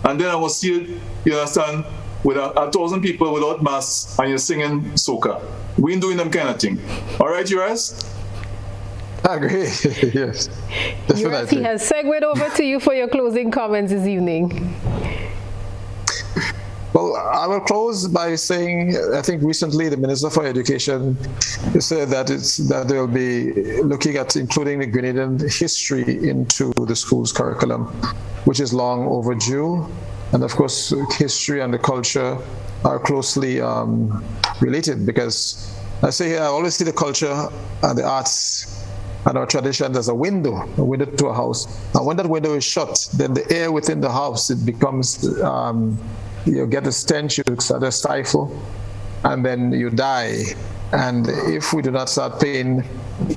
and then I will see it. You understand? With 1,000 people without masks, and you're singing soca. We ain't doing them kind of thing. All right, Urias? I agree. Yes. Urias, he has segued over to you for your closing comments this evening. Well, I will close by saying, I think recently the Minister for Education said that they will be looking at including the Grenadian history into the school's curriculum, which is long overdue. And of course, history and the culture are closely related, because I always see the culture and the arts and our traditions as a window to a house. And when that window is shut, then the air within the house, it becomes, you get a stench, you start to stifle, and then you die. And if we do not start paying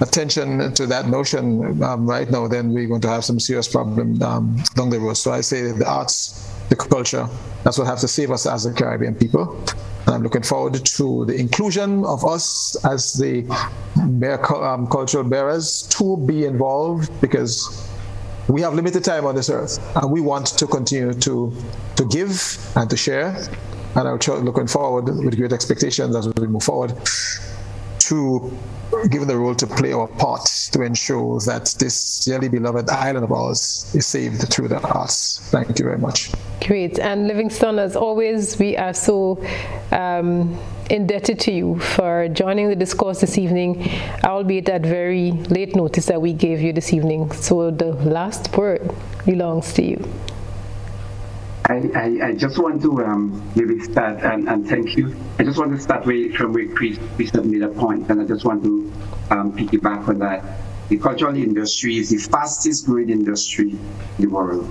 attention to that notion right now, then we're going to have some serious problem down the road. So I say the arts, the culture, that's what have to save us as a Caribbean people. And I'm looking forward to the inclusion of us as the cultural bearers to be involved, because we have limited time on this earth, and we want to continue to give and to share. And I'm looking forward with great expectations as we move forward to given the role to play our part to ensure that this dearly beloved island of ours is saved through the arts. Thank you very much. Great. And Livingston, as always, we are so indebted to you for joining the discourse this evening, albeit at very late notice that we gave you this evening. So the last word belongs to you. I just want to maybe start and thank you. I just want to start from where Chris made a point, and I just want to piggyback on that. The cultural industry is the fastest growing industry in the world.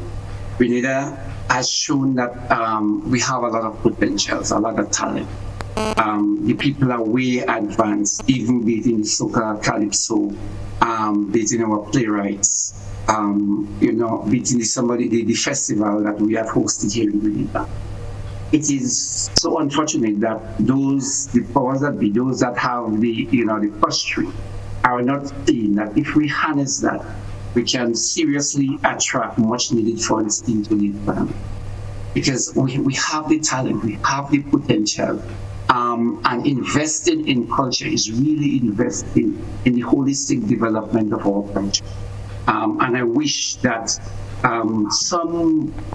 Grenada has shown that we have a lot of potentials, a lot of talent. The people are way advanced, even be it in soca, calypso, be it in our playwrights, be it in the festival that we have hosted here in Grenada. It is so unfortunate that the powers that be, those that have the purse string, are not seeing that if we harness that, we can seriously attract much needed funds into the economy. Because we have the talent, we have the potential, and investing in culture is really investing in the holistic development of our country. And I wish that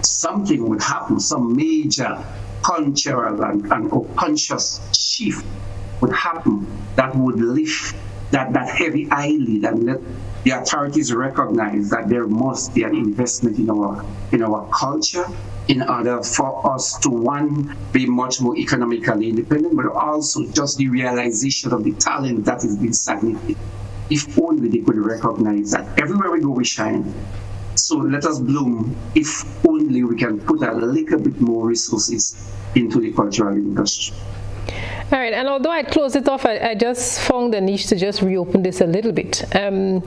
something would happen, some major cultural and conscious shift would happen that would lift that heavy eyelid and let the authorities recognize that there must be an investment in our culture in order for us to, one, be much more economically independent, but also just the realization of the talent that is being stagnated. If only they could recognize that everywhere we go we shine. So let us bloom if only we can put a little bit more resources into the cultural industry. All right, and although I closed it off, I just found the niche to just reopen this a little bit. Let me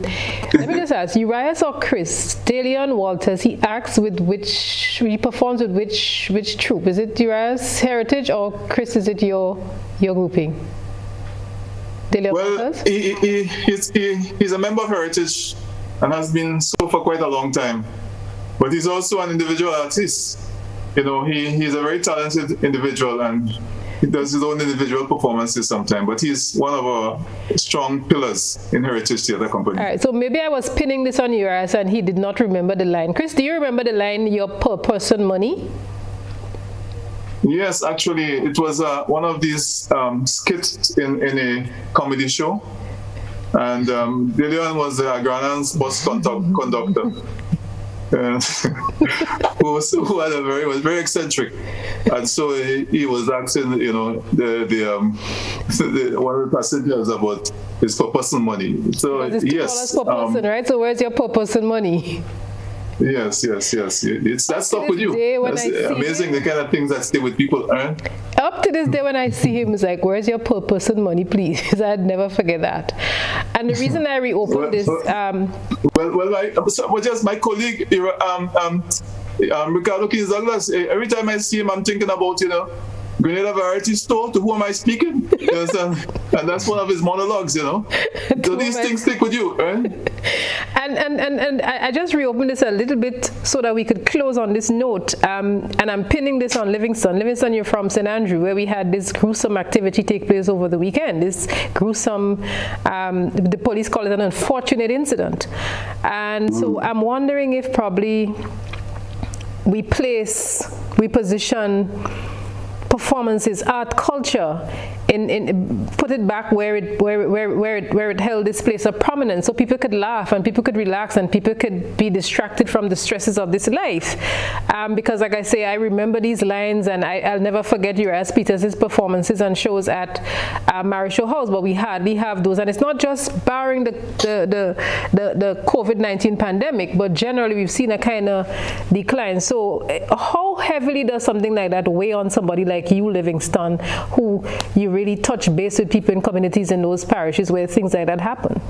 just ask, Urias or Chris, DeLeon Walters, he performs with which troupe? Is it Urias Heritage or Chris, is it your grouping? DeLeon Walters? He's a member of Heritage and has been so for quite a long time. But he's also an individual artist. He's a very talented individual and he does his own individual performances sometimes, but he's one of our strong pillars in Heritage Theatre Company. All right, so maybe I was pinning this on Urias and he did not remember the line. Chris, do you remember the line, your per person money? Yes, actually, it was one of these skits in a comedy show. And DeLeon was Granan's bus conductor. Who was very eccentric, and so he was asking, one of the passengers about his per person money. So yes, per person, right? So where's your per person money? Yes. It's that stuff with you. That's amazing, the kind of things that stay with people. Up to this day, when I see him, it's like, where's your per person money, please? I'd never forget that. And the reason I reopened this... just my colleague, Ricardo Kings Douglas, every time I see him, I'm thinking about, Grenada Variety Store, to who am I speaking? And that's one of his monologues, So these things stick with you, right? And I just reopened this a little bit so that we could close on this note. And I'm pinning this on Livingston. Livingston, you're from St. Andrew, where we had this gruesome activity take place over the weekend. This gruesome, the police call it an unfortunate incident. And so I'm wondering if probably we position performances, art, culture, put it back where it held this place of prominence, so people could laugh and people could relax and people could be distracted from the stresses of this life. Because like I say, I remember these lines, and I'll never forget Urias Peters' performances and shows at Marischal House. But we have those, and it's not just barring the COVID-19 pandemic, but generally we've seen a kind of decline. So how heavily does something like that weigh on somebody like you, Livingston, who you really touch base with people in communities in those parishes where things like that happen?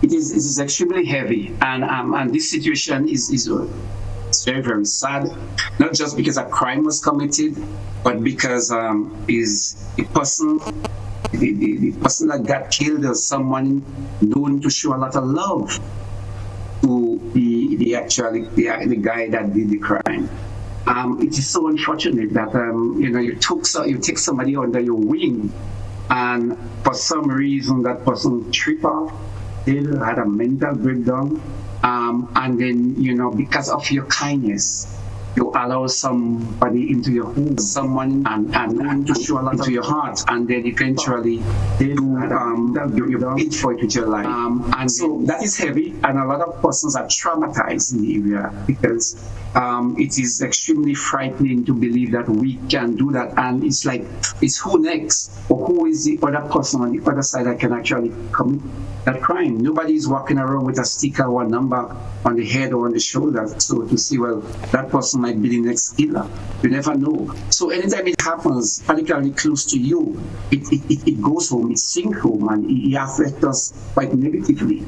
It is extremely heavy, and this situation is very, very sad. Not just because a crime was committed, but because the person that got killed is someone known to show a lot of love to the guy that did the crime. It is so unfortunate that you take somebody under your wing, and for some reason that person tripped off, they had a mental breakdown, and then because of your kindness, you allow somebody into your home, someone and to show a lot into your heart, and then eventually you paid for it with your life. And so that is heavy, and a lot of persons are traumatized in the area because it is extremely frightening to believe that we can do that, and it's like, it's who next, or who is the other person on the other side that can actually commit that crime. Nobody is walking around with a sticker or a number on the head or on the shoulder, so to see, well, that person might be the next killer. You never know. So anytime it happens, particularly close to you, it goes home, it sinks home, and it affects us quite negatively.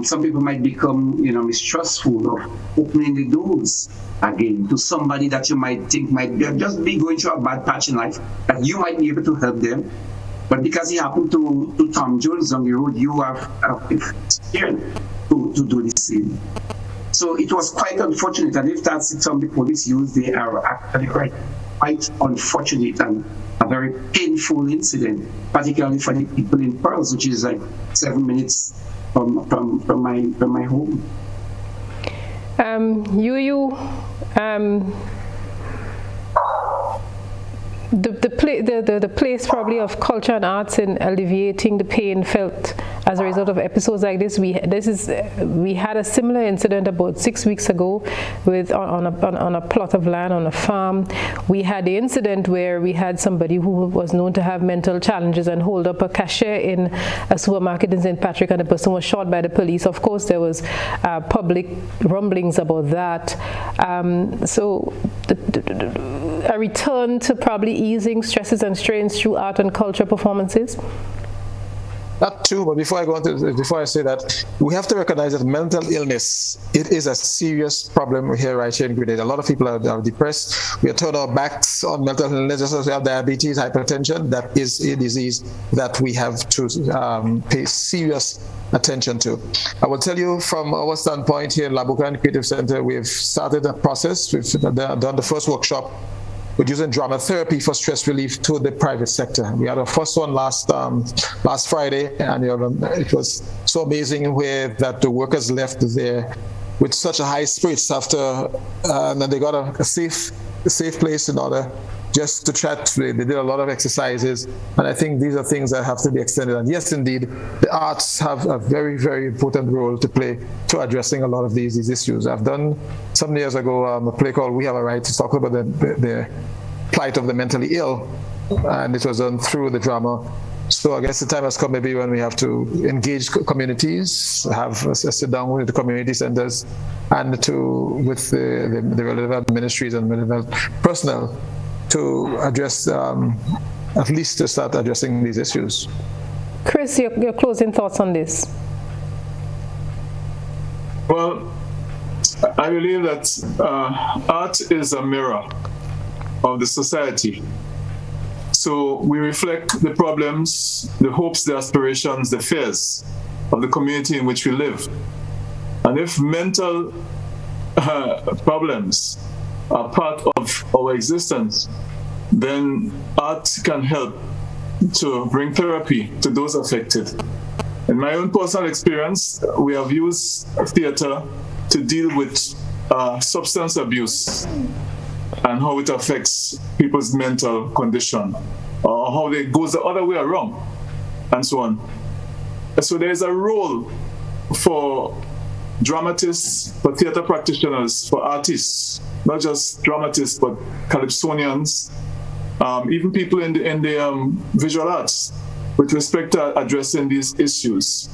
Some people might become, mistrustful of opening the doors again to somebody that you might think might just be going through a bad patch in life, that you might be able to help them. But because it happened to Tom Jones on the road, you have scared to do the same. So it was quite unfortunate, and if that's some of the police use, they are actually quite unfortunate and a very painful incident, particularly for the people in Pearls, which is like 7 minutes from my home. The place probably of culture and arts in alleviating the pain felt as a result of episodes like this. We had a similar incident about 6 weeks ago on a plot of land on a farm. We had the incident where we had somebody who was known to have mental challenges and hold up a cashier in a supermarket in St. Patrick, and the person was shot by the police. Of course, there was public rumblings about that. So a return to probably easing stresses and strains through art and culture performances? That too, but before I say that, we have to recognize that mental illness, it is a serious problem right here in Grenada. A lot of people are depressed. We are turned our backs on mental illness, just as we have diabetes, hypertension. That is a disease that we have to pay serious attention to. I will tell you from our standpoint here in Labukan Creative Center, we've started a process. We've done the first workshop. We're using drama therapy for stress relief to the private sector. We had our first one last Friday, and it was so amazing that the workers left there with such a high spirits after, and they got a safe place in order just to chat. They did a lot of exercises, and I think these are things that have to be extended. And yes, indeed, the arts have a very, very important role to play to addressing a lot of these issues. I've done some years ago a play called We Have a Right to talk about the plight of the mentally ill, and it was done through the drama. So I guess the time has come maybe when we have to engage communities, have a sit down with the community centers and with the relevant ministries and relevant personnel to address, at least to start addressing these issues. Chris, your closing thoughts on this? Well, I believe that art is a mirror of the society. So we reflect the problems, the hopes, the aspirations, the fears of the community in which we live. And if mental problems are part of our existence, then art can help to bring therapy to those affected. In my own personal experience, we have used theater to deal with substance abuse and how it affects people's mental condition, or how it goes the other way around, and so on. So there is a role for dramatists, for theater practitioners, for artists, not just dramatists, but calypsonians, even people in the visual arts, with respect to addressing these issues.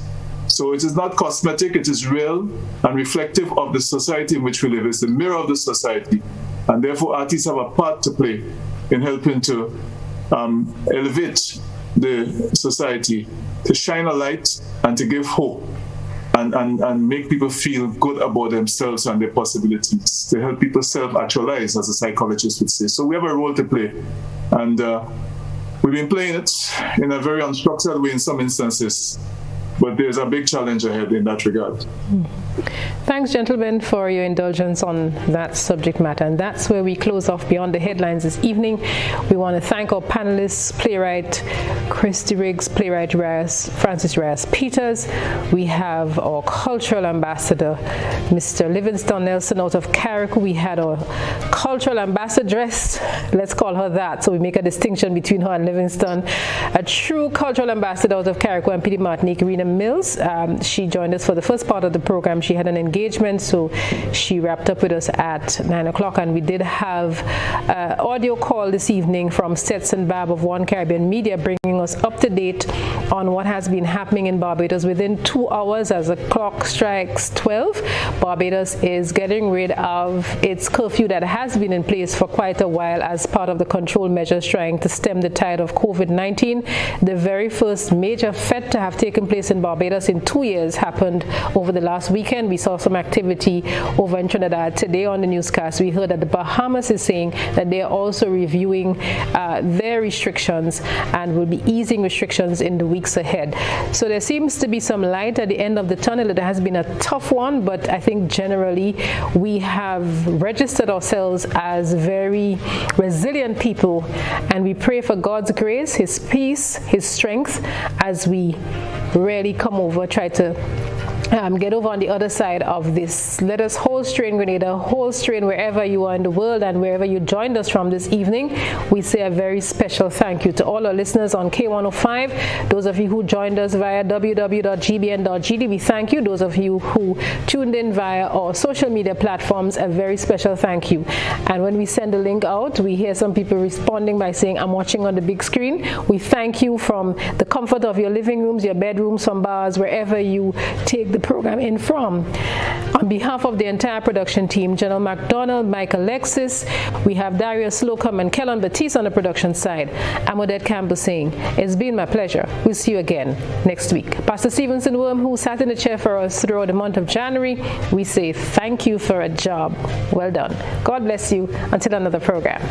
So it is not cosmetic, it is real and reflective of the society in which we live. It's the mirror of the society. And therefore, artists have a part to play in helping to elevate the society, to shine a light and to give hope and make people feel good about themselves and their possibilities, to help people self-actualize, as a psychologist would say. So we have a role to play. And we've been playing it in a very unstructured way in some instances, but there's a big challenge ahead in that regard. Thanks, gentlemen, for your indulgence on that subject matter. And that's where we close off Beyond the Headlines this evening. We want to thank our panelists, playwright Chris DeRiggs, playwright Francis Urias Peters. We have our cultural ambassador, Mr. Livingston Nelson out of Carriacou. We had our cultural ambassadress, let's call her that, so we make a distinction between her and Livingston. A true cultural ambassador out of Carriacou and Petit Martinique, Rena Mills. She joined us for the first part of the program. She had an engagement, so she wrapped up with us at 9 o'clock, and we did have an audio call this evening from Stetson Babb of One Caribbean Media, bringing us up to date on what has been happening in Barbados. Within 2 hours, as the clock strikes 12, Barbados is getting rid of its curfew that has been in place for quite a while as part of the control measures trying to stem the tide of COVID-19. The very first major fete to have taken place in Barbados in 2 years happened over the last weekend. We saw some activity over in Trinidad. Today on the newscast, we heard that the Bahamas is saying that they are also reviewing their restrictions and will be easing restrictions in the weeks ahead. So there seems to be some light at the end of the tunnel. It has been a tough one, but I think generally we have registered ourselves as very resilient people, and we pray for God's grace, His peace, His strength as we really come over, try to get over on the other side of this. Let us hold strain, Grenada, hold strain wherever you are in the world and wherever you joined us from this evening. We say a very special thank you to all our listeners on K105. Those of you who joined us via www.gbn.gd, we thank you. Those of you who tuned in via our social media platforms, a very special thank you. And when we send the link out, we hear some people responding by saying, I'm watching on the big screen. We thank you from the comfort of your living rooms, your bedrooms, from bars, wherever you take the program in from. On behalf of the entire production team, General McDonald, Mike Alexis, we have Darius Slocum and Kellen Batiste on the production side. I'm Odette Campbell saying, it's been my pleasure. We'll see you again next week. Pastor Stevenson Worm, who sat in the chair for us throughout the month of January, we say thank you for a job well done. God bless you until another program.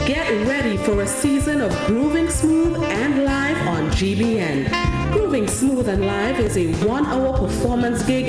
Get ready for a season of Grooving Smooth and Live on GBN. Grooving Smooth and Live is a 1-hour performance gig